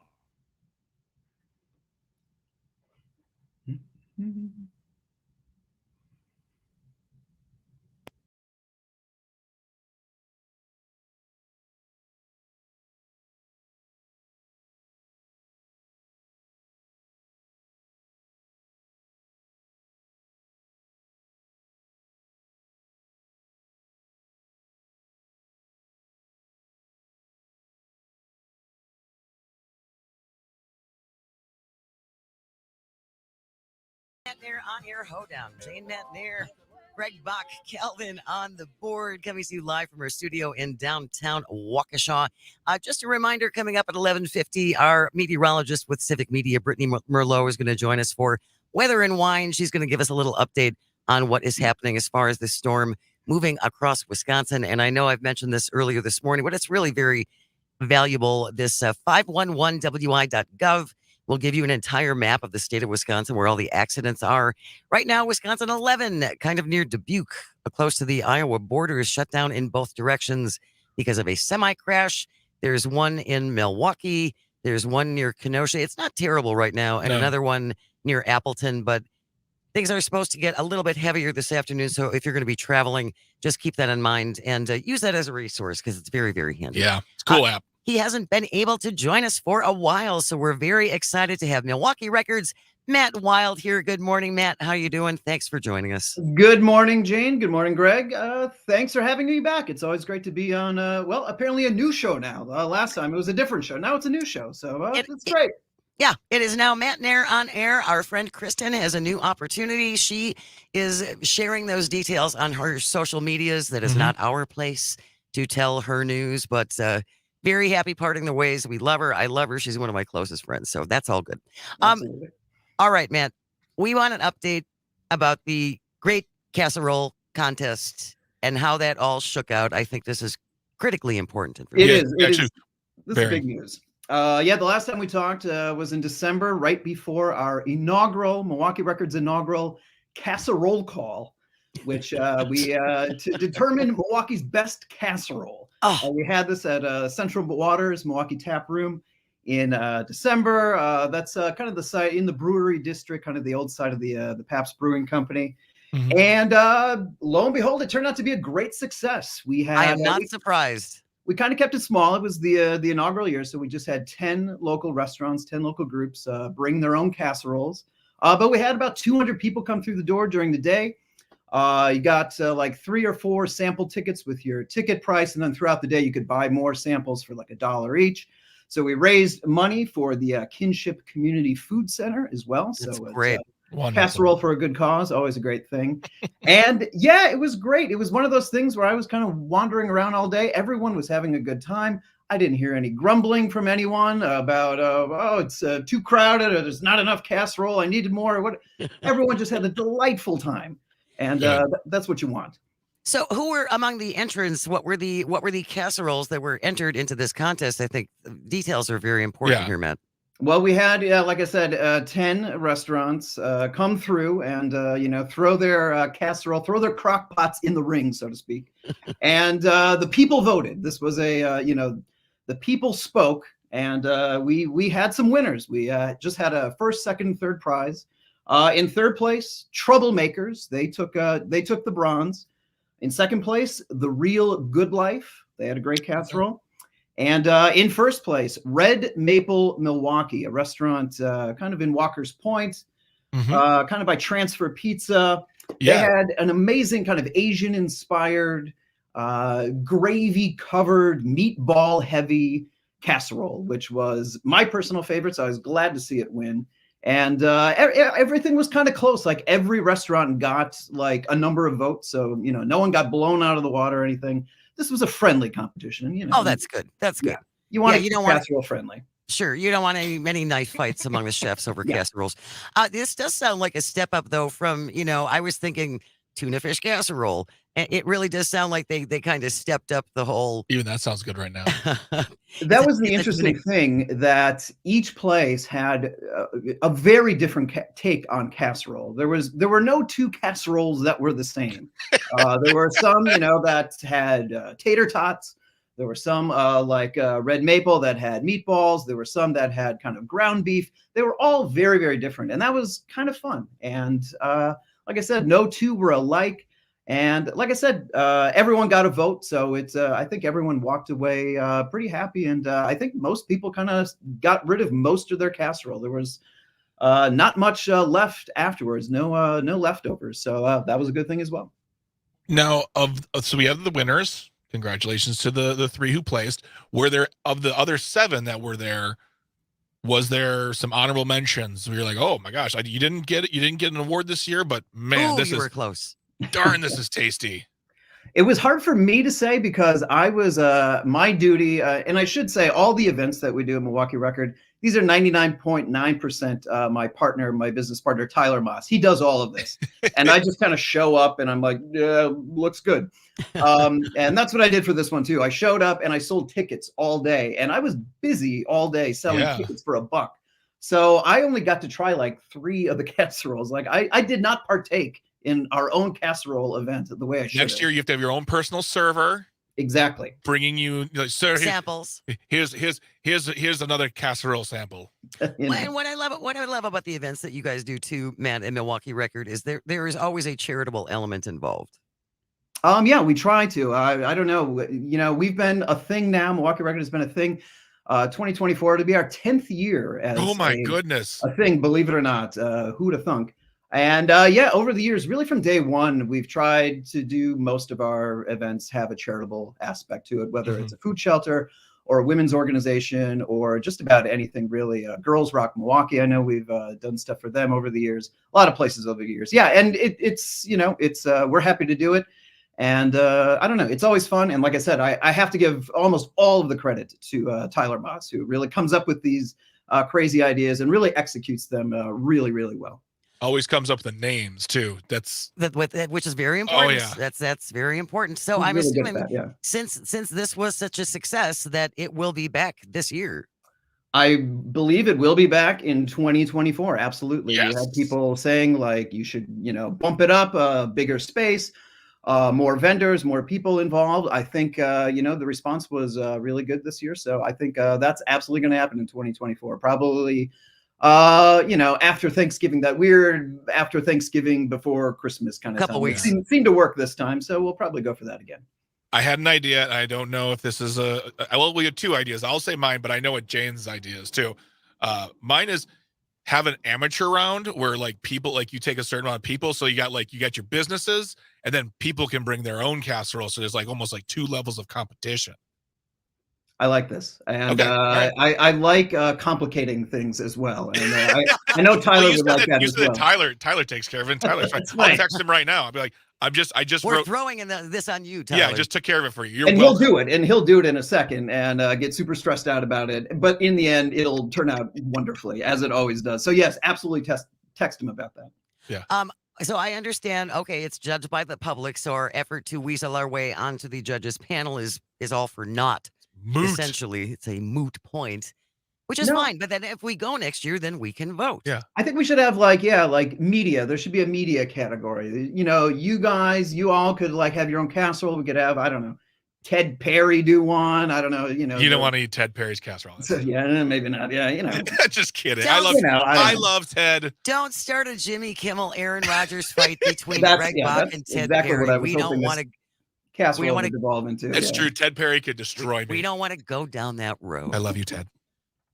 Matenaer on your hoedown. Jane Matenaer, Greg Bach, Calvin on the board, coming to you live from our studio in downtown Waukesha. Just a reminder, coming up at 11:50, our meteorologist with Civic Media, Brittany Merlot, is going to join us for Weather and Wine. She's going to give us a little update on what is happening as far as the storm moving across Wisconsin. And I know I've mentioned this earlier this morning, but it's really very valuable. This 511wi.gov will give you an entire map of the state of Wisconsin where all the accidents are. Right now, Wisconsin 11, kind of near Dubuque, close to the Iowa border, is shut down in both directions because of a semi-crash. There's one in Milwaukee. There's one near Kenosha. It's not terrible right now. And another one near Appleton, but things are supposed to get a little bit heavier this afternoon. So if you're going to be traveling, just keep that in mind and use that as a resource because it's very, very handy. Yeah, it's a cool app. He hasn't been able to join us for a while, so we're very excited to have Milwaukee Records' Matt Wild here. Good morning, Matt. How you doing? Thanks for joining us. Good morning, Jane. Good morning, Greg. Thanks for having me back. It's always great to be on, well, apparently a new show now. Last time it was a different show. Now it's a new show, so it's great. Yeah, it is now Matenaer on air. Our friend Kristen has a new opportunity. She is sharing those details on her social medias. That is not our place to tell her news, but very happy parting the ways. We love her. I love her. She's one of my closest friends, so that's all good. All right, Matt, we want an update about the Great Casserole Contest and how that all shook out. I think this is critically important information. It is. This is big news. The last time we talked was in December, right before our inaugural Milwaukee Records inaugural casserole call, which we to determine Milwaukee's best casserole. We had this at Central Waters Milwaukee Tap Room in December. That's kind of the site in the brewery district, kind of the old side of the Pabst Brewing Company. And lo and behold, it turned out to be a great success. I am not surprised. We kind of kept it small. It was the inaugural year, so we just had 10 local restaurants, 10 local groups bring their own casseroles. But we had about 200 people come through the door during the day. You got like 3 or 4 sample tickets with your ticket price, and then throughout the day you could buy more samples for like $1 each. So we raised money for the Kinship Community Food Center as well. That's so great. Casserole for a good cause, always a great thing. And yeah, it was great. It was one of those things where I was kind of wandering around all day. Everyone was having a good time. I didn't hear any grumbling from anyone about, it's too crowded, or there's not enough casserole, I needed more. Everyone just had a delightful time. And that's what you want. So who were among the entrants? What were the casseroles that were entered into this contest? I think details are very important here, Matt. Well, we had, like I said, 10 restaurants come through and, throw their casserole, throw their crock pots in the ring, so to speak. And the people voted. This was the people spoke, and we had some winners. We just had a first, second, third prize. In third place, Troublemakers. They took the bronze. In second place, The Real Good Life. They had a great casserole. And in first place, Red Maple Milwaukee, a restaurant kind of in Walker's Point, kind of by Transfer Pizza. Yeah. They had an amazing kind of Asian-inspired, gravy-covered, meatball-heavy casserole, which was my personal favorite, so I was glad to see it win. And everything was kind of close. Like every restaurant got like a number of votes, so no one got blown out of the water or anything. This was a friendly competition. Oh, that's good. That's good. Yeah. You want to you keep don't want casserole friendly. Sure, you don't want many knife fights among the chefs over casseroles. This does sound like a step up, though, from, I was thinking tuna fish casserole. And it really does sound like they kind of stepped up the whole. Even that sounds good right now. That was the interesting thing, that each place had a very different take on casserole. There were no two casseroles that were the same. There were some, that had tater tots. There were some like Red Maple that had meatballs. There were some that had kind of ground beef. They were all very, very different, and that was kind of fun. And like I said, no two were alike. And like I said, everyone got a vote, so it's. I think everyone walked away pretty happy, and I think most people kind of got rid of most of their casserole. There was not much left afterwards, no leftovers, so that was a good thing as well. Now, so we have the winners. Congratulations to the 3 who placed. Were there, of the other 7 that were there, was there some honorable mentions where you're like, oh my gosh, you didn't get it, you didn't get an award this year, but man, you were close. Darn, this is tasty. It was hard for me to say because I was my duty, and I should say all the events that we do at Milwaukee Record, these are 99.9% my business partner, Tyler Moss. He does all of this. And I just kind of show up and I'm like, yeah, looks good. And that's what I did for this one too. I showed up and I sold tickets all day, and I was busy all day selling tickets for $1. So I only got to try like 3 of the casseroles. Like I did not partake in our own casserole event the way I should. Next year, you have to have your own personal server. Exactly. Bringing you samples. Here's another casserole sample. And what I love about the events that you guys do too, Matt, and Milwaukee Record is there is always a charitable element involved. Yeah, we try to. I don't know. We've been a thing now. Milwaukee Record has been a thing. 2024 to be our 10th year as goodness, a thing. Believe it or not, who'd have thunk? And over the years, really from day one, we've tried to do most of our events have a charitable aspect to it, whether it's a food shelter or a women's organization or just about anything really. Girls Rock Milwaukee, I know we've done stuff for them over the years. A lot of places over the years. Yeah, and it's we're happy to do it. And I don't know, it's always fun. And like I said, I have to give almost all of the credit to Tyler Moss, who really comes up with these crazy ideas and really executes them really, really well. Always comes up with the names too. Which is very important. Oh, yeah. That's very important. So I'm really assuming that, since this was such a success that it will be back this year. I believe it will be back in 2024. Absolutely. Yes. We had people saying like you should, bump it up, a bigger space, more vendors, more people involved. I think the response was really good this year. So I think that's absolutely going to happen in 2024. Probably after Thanksgiving, that weird after Thanksgiving before Christmas kind of couple time. weeks. It seemed to work this time, so we'll probably go for that again. I had an idea. I don't know if this is we have 2 ideas. I'll say mine, but I know what Jane's idea is too. Mine is have an amateur round where like people, like you take a certain amount of people. So you got your businesses and then people can bring their own casserole. So there's like almost like 2 levels of competition. I like this, and Okay, right. I like complicating things as well. And I know Tyler would like that as well. Tyler takes care of it. Tyler's fine. I'll text him right now. I'll be like, I just We're throwing this on you, Tyler. Yeah, I just took care of it for you. You're and welcome. he'll do it in a second, and get super stressed out about it. But in the end, it'll turn out wonderfully, as it always does. So yes, absolutely text him about that. Yeah. So I understand. Okay, it's judged by the public, so our effort to weasel our way onto the judges panel is all for naught. Moot. Essentially, it's a moot point. Which is No. fine, but then if we go next year, then we can vote. Yeah. I think we should have like media. There should be a media category. You know, you guys, you all could like have your own casserole. We could have, I don't know, Ted Perry do one. I don't know, You don't want to eat Ted Perry's casserole. So, yeah, maybe not. Yeah, you know. Just kidding. Don't- I love Ted. Don't start a Jimmy Kimmel, Aaron Rodgers fight between That's- Greg yeah, Bach that's and Ted exactly what Perry. I was We don't hoping want this to. Casserole We don't would want to. devolve into. It's true. Ted Perry could destroy me. We don't want to go down that road. I love you, Ted.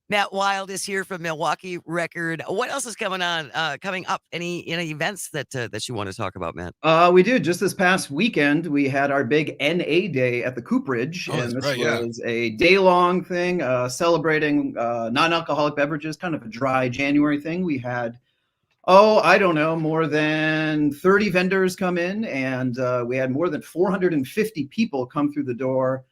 Matt Wild is here from Milwaukee Record. What else is coming up? Any events that you want to talk about, Matt? We do. Just this past weekend, we had our big NA day at the Cooperage, Oh, and that's this right, was a day-long thing celebrating non-alcoholic beverages, kind of a dry January thing. We had, I don't know, more than 30 vendors come in, and we had more than 450 people come through the door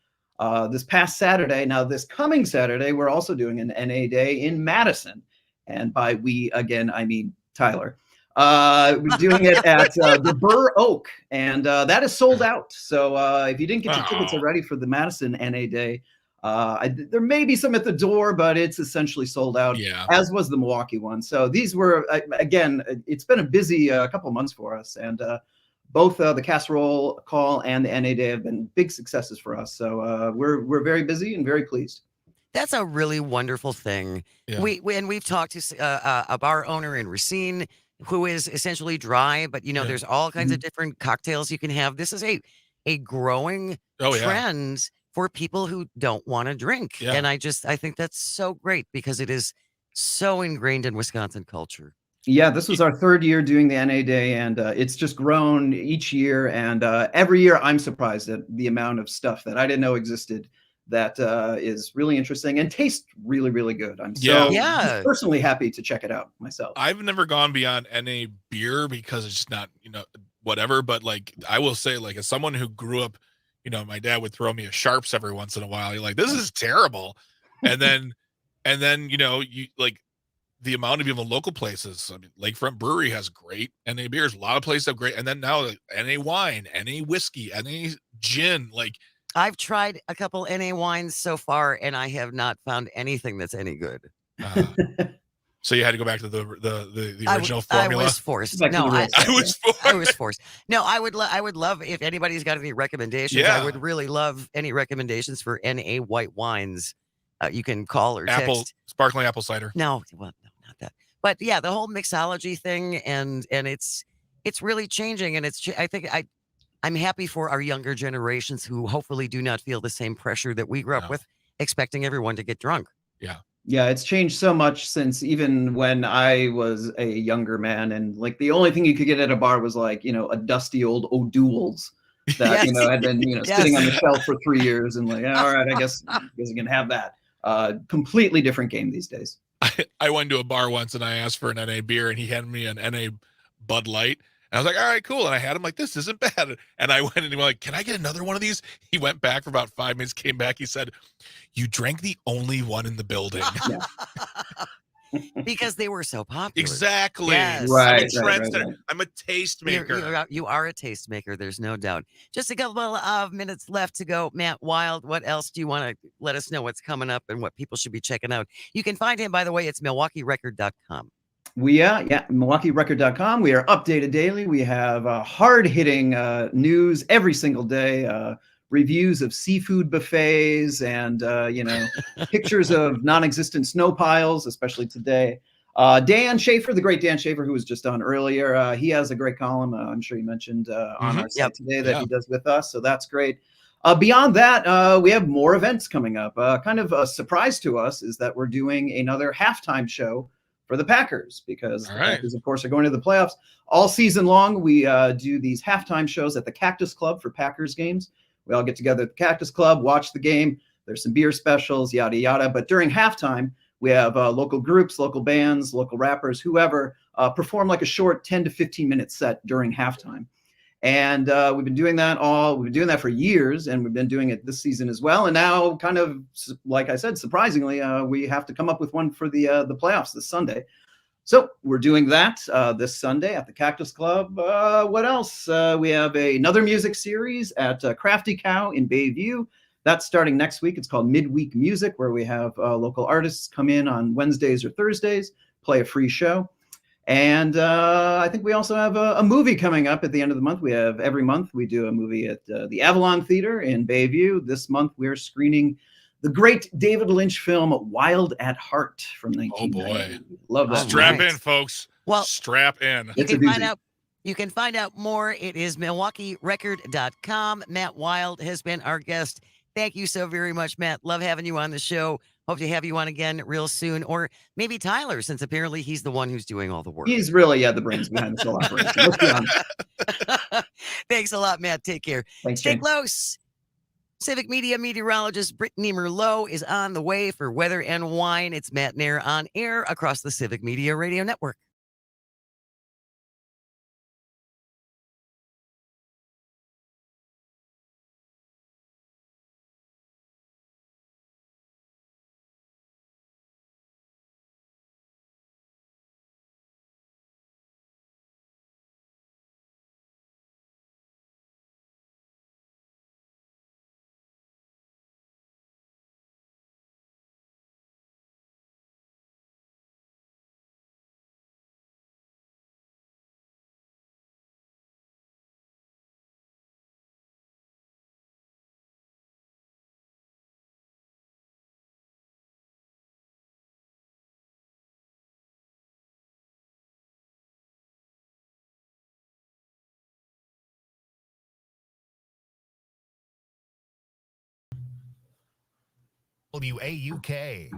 this past Saturday. Now, this coming Saturday, we're also doing an NA day in Madison, and by we again, I mean Tyler. We're doing it at the Burr Oak, and that is sold out. So if you didn't get your tickets already for the Madison NA Day, there may be some at the door, but it's essentially sold out, as was the Milwaukee one. So these were, again, it's been a busy couple of months for us, and both the Casserole Call and the NA Day have been big successes for us. So we're very busy and very pleased. That's a really wonderful thing. Yeah. We've talked to a bar owner in Racine who is essentially dry, but there's all kinds of different cocktails you can have. This is a growing trend for people who don't want to drink. Yeah. And I think that's so great because it is so ingrained in Wisconsin culture. Yeah, this was our third year doing the NA Day, and it's just grown each year. And every year I'm surprised at the amount of stuff that I didn't know existed that is really interesting and tastes really, really good. I'm just personally happy to check it out myself. I've never gone beyond NA beer because it's just not, whatever. But like, I will say, like, as someone who grew up, my dad would throw me a Sharps every once in a while. You're like, this is terrible. And then, you like the amount of even local places. I mean, Lakefront Brewery has great NA beers. A lot of places have great. And then now like, NA wine, NA whiskey, NA gin, like, I've tried a couple NA wines so far, and I have not found anything that's any good. So you had to go back to the original formula. I was forced. No, I was forced. No, I would love if anybody's got any recommendations. Yeah. I would really love any recommendations for NA white wines. You can call or text. Sparkling apple cider. No, well, no, not that. But yeah, the whole mixology thing, and it's really changing, and I'm happy for our younger generations who hopefully do not feel the same pressure that we grew up with, expecting everyone to get drunk. Yeah. Yeah, it's changed so much since even when I was a younger man, and like the only thing you could get at a bar was like, a dusty old O'Doul's that, had been, sitting on the shelf for 3 years, and like, all right, I guess you can have that. Completely different game these days. I went to a bar once and I asked for an NA beer and he handed me an NA Bud Light. And I was like, all right, cool. And I had him like, this isn't bad. And I went and he was like, can I get another one of these? He went back for about 5 minutes, came back. He said, you drank the only one in the building. Because they were so popular. Exactly. Yes. Right. I'm a tastemaker. You are a tastemaker. There's no doubt. Just a couple of minutes left to go. Matt Wild, what else do you want to let us know what's coming up and what people should be checking out? You can find him, by the way, it's MilwaukeeRecord.com. MilwaukeeRecord.com. We are updated daily. We have hard-hitting news every single day, reviews of seafood buffets and, pictures of non-existent snow piles, especially today. Dan Schaefer, the great Dan Schaefer, who was just on earlier, he has a great column, I'm sure you mentioned on our site today that he does with us, so that's great. Beyond that, we have more events coming up. Kind of a surprise to us is that we're doing another halftime show for the Packers, because the Packers, of course, are going to the playoffs all season long. We do these halftime shows at the Cactus Club for Packers games. We all get together at the Cactus Club, watch the game. There's some beer specials, yada, yada. But during halftime, we have local groups, local bands, local rappers, whoever perform like a short 10 to 15 minute set during halftime. And we've been doing that for years, and we've been doing it this season as well. And now, kind of like I said, surprisingly, we have to come up with one for the playoffs this Sunday. So we're doing that this Sunday at the Cactus Club. What else? We have another music series at Crafty Cow in Bayview. That's starting next week. It's called Midweek Music, where we have local artists come in on Wednesdays or Thursdays, play a free show. And I think we also have a movie coming up at the end of the month. We have every month we do a movie at the Avalon Theater in Bayview. This month we're screening the great David Lynch film Wild at Heart from 1990. boy. Love that. Strap in, folks. Well, strap in. You can find out more. It is MilwaukeeRecord.com. Matt Wild has been our guest. Thank you so very much, Matt. Love having you on the show. Hope to have you on again real soon. Or maybe Tyler, since apparently he's the one who's doing all the work. He's really, the brains behind this whole operation. Let's be honest. Thanks a lot, Matt. Take care. Thanks, Stay Shane. close. Civic Media meteorologist Brittany Merlot is on the way for Weather and Wine. It's Matenaer on air across the Civic Media Radio Network. WAUK.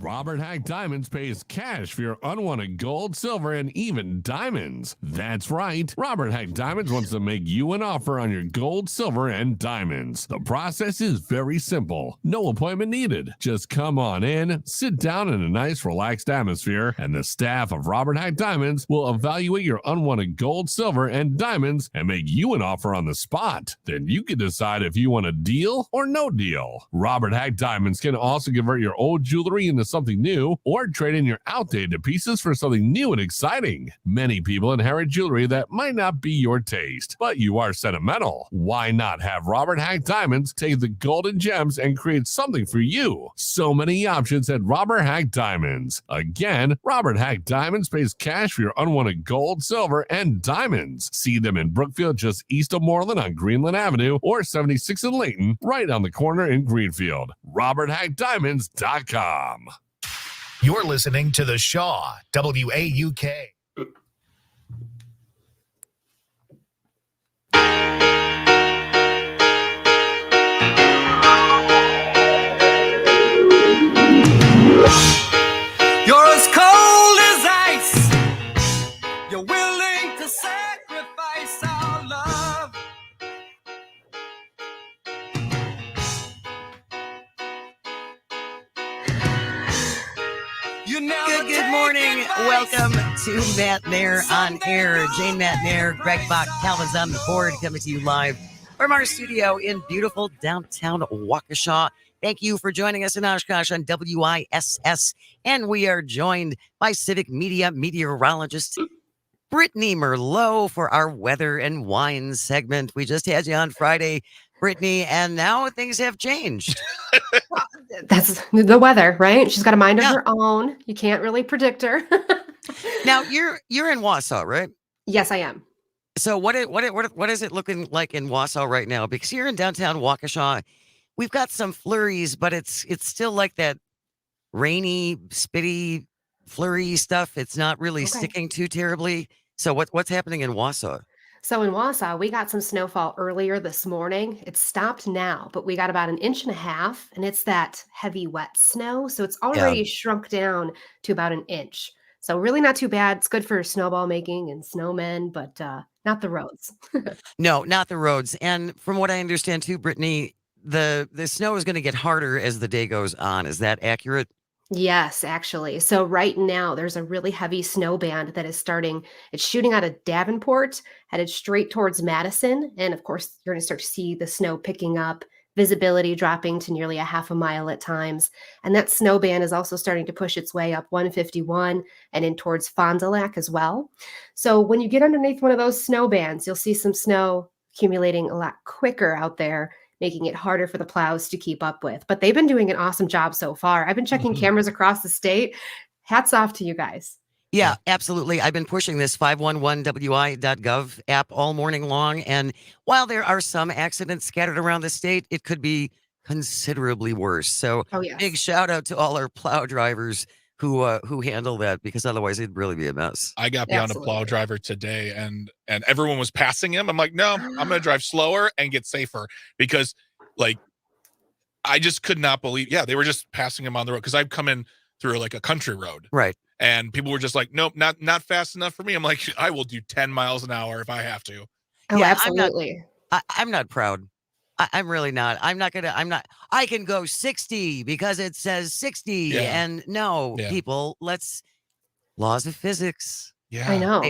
Robert Hack Diamonds pays cash for your unwanted gold, silver, and even diamonds. That's right. Robert Hack Diamonds wants to make you an offer on your gold, silver, and diamonds. The process is very simple. No appointment needed. Just come on in, sit down in a nice, relaxed atmosphere, and the staff of Robert Hack Diamonds will evaluate your unwanted gold, silver, and diamonds and make you an offer on the spot. Then you can decide if you want a deal or no deal. Robert Hack Diamonds can also convert your old jewelry into something new or trade in your outdated pieces for something new and exciting. Many people inherit jewelry that might not be your taste, but you are sentimental. Why not have Robert Hack Diamonds take the golden gems and create something for you? So many options at Robert Hack Diamonds. Again, Robert Hack Diamonds pays cash for your unwanted gold, silver, and diamonds. See them in Brookfield, just east of Moreland on Greenland Avenue, or 76 in Layton, right on the corner in Greenfield. RobertHackDiamonds.com. You're listening to The Shaw, WAUK. You're as cold as ice. You're willing to sacrifice our love. Good morning. Welcome to Matenaer on air. Jane Matenaer, Greg Bach, Calvin's on the board, coming to you live from our studio in beautiful downtown Waukesha. Thank you for joining us in Oshkosh on WISS. And we are joined by Civic Media meteorologist Brittany Merlot for our Weather and Wine segment. We just had you on Friday, Brittany, and now things have changed. That's the weather, right? She's got a mind of her own. You can't really predict her. Now you're in Wausau, right? Yes, I am. So what is it looking like in Wausau right now? Because here in downtown Waukesha, we've got some flurries, but it's still like that rainy, spitty, flurry stuff. It's not really sticking too terribly. So what's happening in Wausau? So in Wausau, we got some snowfall earlier this morning. It's stopped now, but we got about 1.5 inches, and it's that heavy, wet snow. So it's already shrunk down to about 1 inch. So really not too bad. It's good for snowball making and snowmen, but not the roads. No, not the roads. And from what I understand too, Brittany, the snow is going to get harder as the day goes on. Is that accurate? Yes, actually. So right now there's a really heavy snow band that is starting. It's shooting out of Davenport, headed straight towards Madison. And of course, you're going to start to see the snow picking up, visibility dropping to nearly 0.5 mile at times. And that snow band is also starting to push its way up 151 and in towards Fond du Lac as well. So when you get underneath one of those snow bands, you'll see some snow accumulating a lot quicker out there. making it harder for the plows to keep up with. But they've been doing an awesome job so far. I've been checking cameras across the state. Hats off to you guys. Yeah, absolutely. I've been pushing this 511wi.gov app all morning long. And while there are some accidents scattered around the state, it could be considerably worse. So big shout out to all our plow drivers who handle that, because otherwise it'd really be a mess. I got beyond a plow driver today, and everyone was passing him. I'm like, no, I'm going to drive slower and get safer, because like I just could not believe. Yeah, they were just passing him on the road, because I've come in through like a country road. Right. And people were just like, nope, not fast enough for me. I'm like, I will do 10 miles an hour if I have to. Oh, yeah, absolutely. I'm not proud. I'm really not. I can go 60 because it says 60. Yeah. And no, people, laws of physics. Yeah. I know.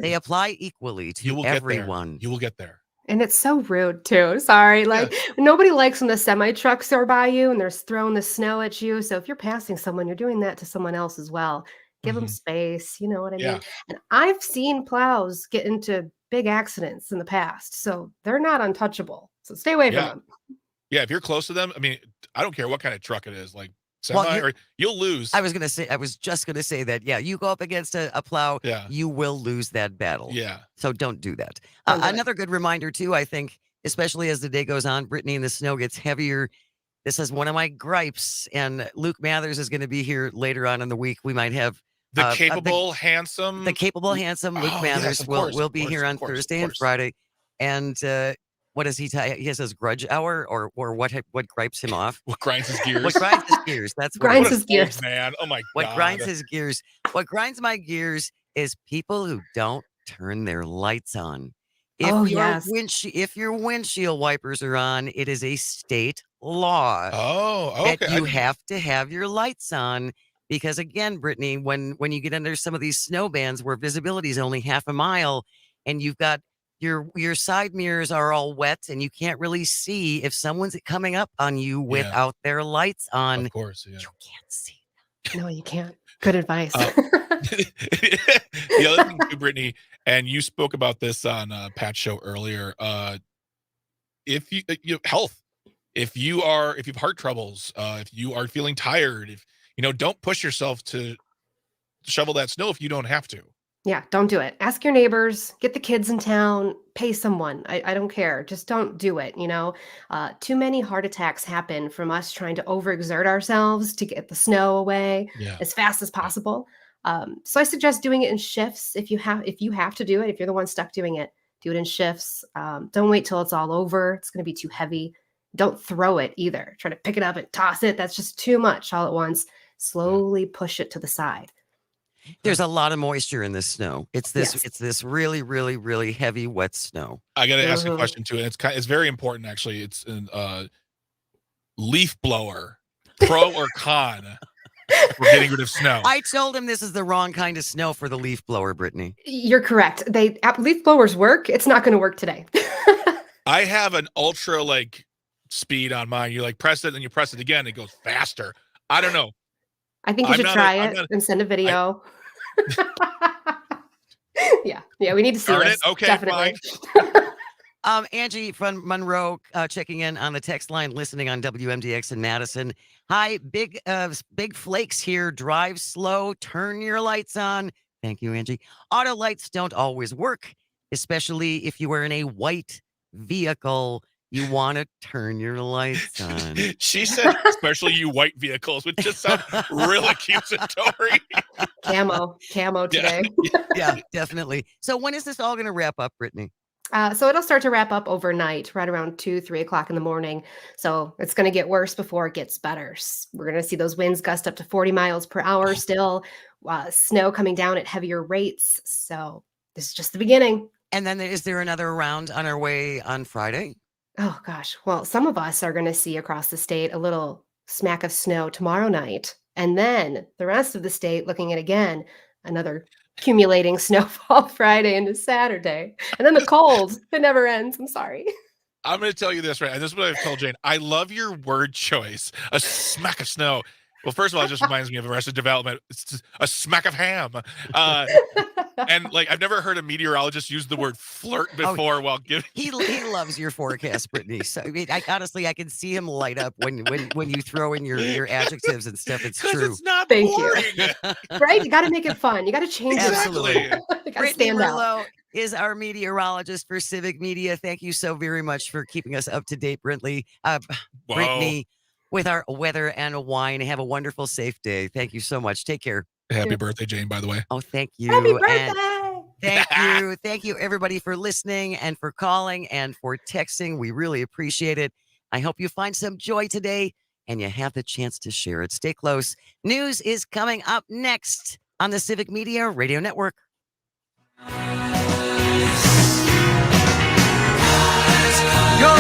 They apply equally to everyone. You will get there. And it's so rude too. Sorry. Like nobody likes when the semi trucks are by you and they're throwing the snow at you. So if you're passing someone, you're doing that to someone else as well. Give them space. You know what I mean? And I've seen plows get into big accidents in the past. So they're not untouchable. So stay away from them. Yeah. If you're close to them, I mean, I don't care what kind of truck it is. Like semi, or you'll lose. I was just going to say that. Yeah. You go up against a plow, you will lose that battle. Yeah. So don't do that. Another good reminder too, I think, especially as the day goes on, Brittany, and the snow gets heavier. This is one of my gripes, and Luke Mathers is going to be here later on in the week. We might have the capable, handsome Luke Mathers will be here on Thursday and Friday. And what does he tell you? He has his grudge hour, or what gripes him off? What grinds his gears? What grinds his gears? That's what grinds his gears, man. Oh my God. What grinds his gears? What grinds my gears is people who don't turn their lights on. If your windshield wipers are on, it is a state law. Okay. That you have to have your lights on, because again, Brittany, when you get under some of these snow bands where visibility is only half a mile, and you've got your side mirrors are all wet and you can't really see if someone's coming up on you without their lights on. Of course, you can't see them. No, you can't. Good advice. The other thing too, Brittany, and you spoke about this on Pat's show earlier. If you health, if you have heart troubles, if you are feeling tired, if don't push yourself to shovel that snow if you don't have to. Yeah, don't do it. Ask your neighbors, get the kids in town, pay someone. I don't care. Just don't do it. Too many heart attacks happen from us trying to overexert ourselves to get the snow away as fast as possible. So I suggest doing it in shifts. If you have to do it, if you're the one stuck doing it, do it in shifts. Don't wait till it's all over. It's going to be too heavy. Don't throw it either. Try to pick it up and toss it. That's just too much all at once. Slowly push it to the side. There's a lot of moisture in this snow. It's this really, really, really heavy, wet snow. I got to ask a question too, and it's very important actually. It's an leaf blower, pro or con for getting rid of snow. I told him this is the wrong kind of snow for the leaf blower, Brittany. You're correct. Leaf blowers work. It's not going to work today. I have an ultra speed on mine. You press it and you press it again, it goes faster. I don't know. I think you should try it and send a video. Yeah, we need to see this. Okay, definitely. fine. Angie from Monroe checking in on the text line, listening on WMDX in Madison. Hi, big flakes here. Drive slow. Turn your lights on. Thank you, Angie. Auto lights don't always work, especially if you are in a white vehicle. You want to turn your lights on. She said, especially you white vehicles, which just sound real accusatory. Camo today. Yeah, definitely. So when is this all going to wrap up, Brittany? So it'll start to wrap up overnight, right around 2-3 o'clock in the morning. So it's going to get worse before it gets better. We're going to see those winds gust up to 40 miles per hour still. Snow coming down at heavier rates. So this is just the beginning. And then is there another round on our way on Friday? Oh, gosh. Well, some of us are going to see across the state a little smack of snow tomorrow night. And then the rest of the state looking at, again, another accumulating snowfall Friday into Saturday. And then the cold. It never ends. I'm sorry. I'm going to tell you this, right? And this is what I've told Jane. I love your word choice. A smack of snow. Well, first of all, it just reminds me of Arrested Development. It's just a smack of ham. And like, I've never heard a meteorologist use the word flirt before while giving. He loves your forecast, Brittany. So I mean, honestly, I can see him light up when you throw in your adjectives and stuff. It's true. It's not Thank boring. you. Right? You got to make it fun. You got to change Absolutely. it. You got to Brittany stand out. Merlot is our meteorologist for Civic Media. Thank you so very much for keeping us up to date, Brittany. Brittany, with our weather and wine. Have a wonderful, safe day. Thank you so much. Take care. Happy birthday, Jane, by the way. Oh, thank you. Happy birthday. And thank you. Thank you, everybody, for listening and for calling and for texting. We really appreciate it. I hope you find some joy today and you have the chance to share it. Stay close. News is coming up next on the Civic Media Radio Network. Your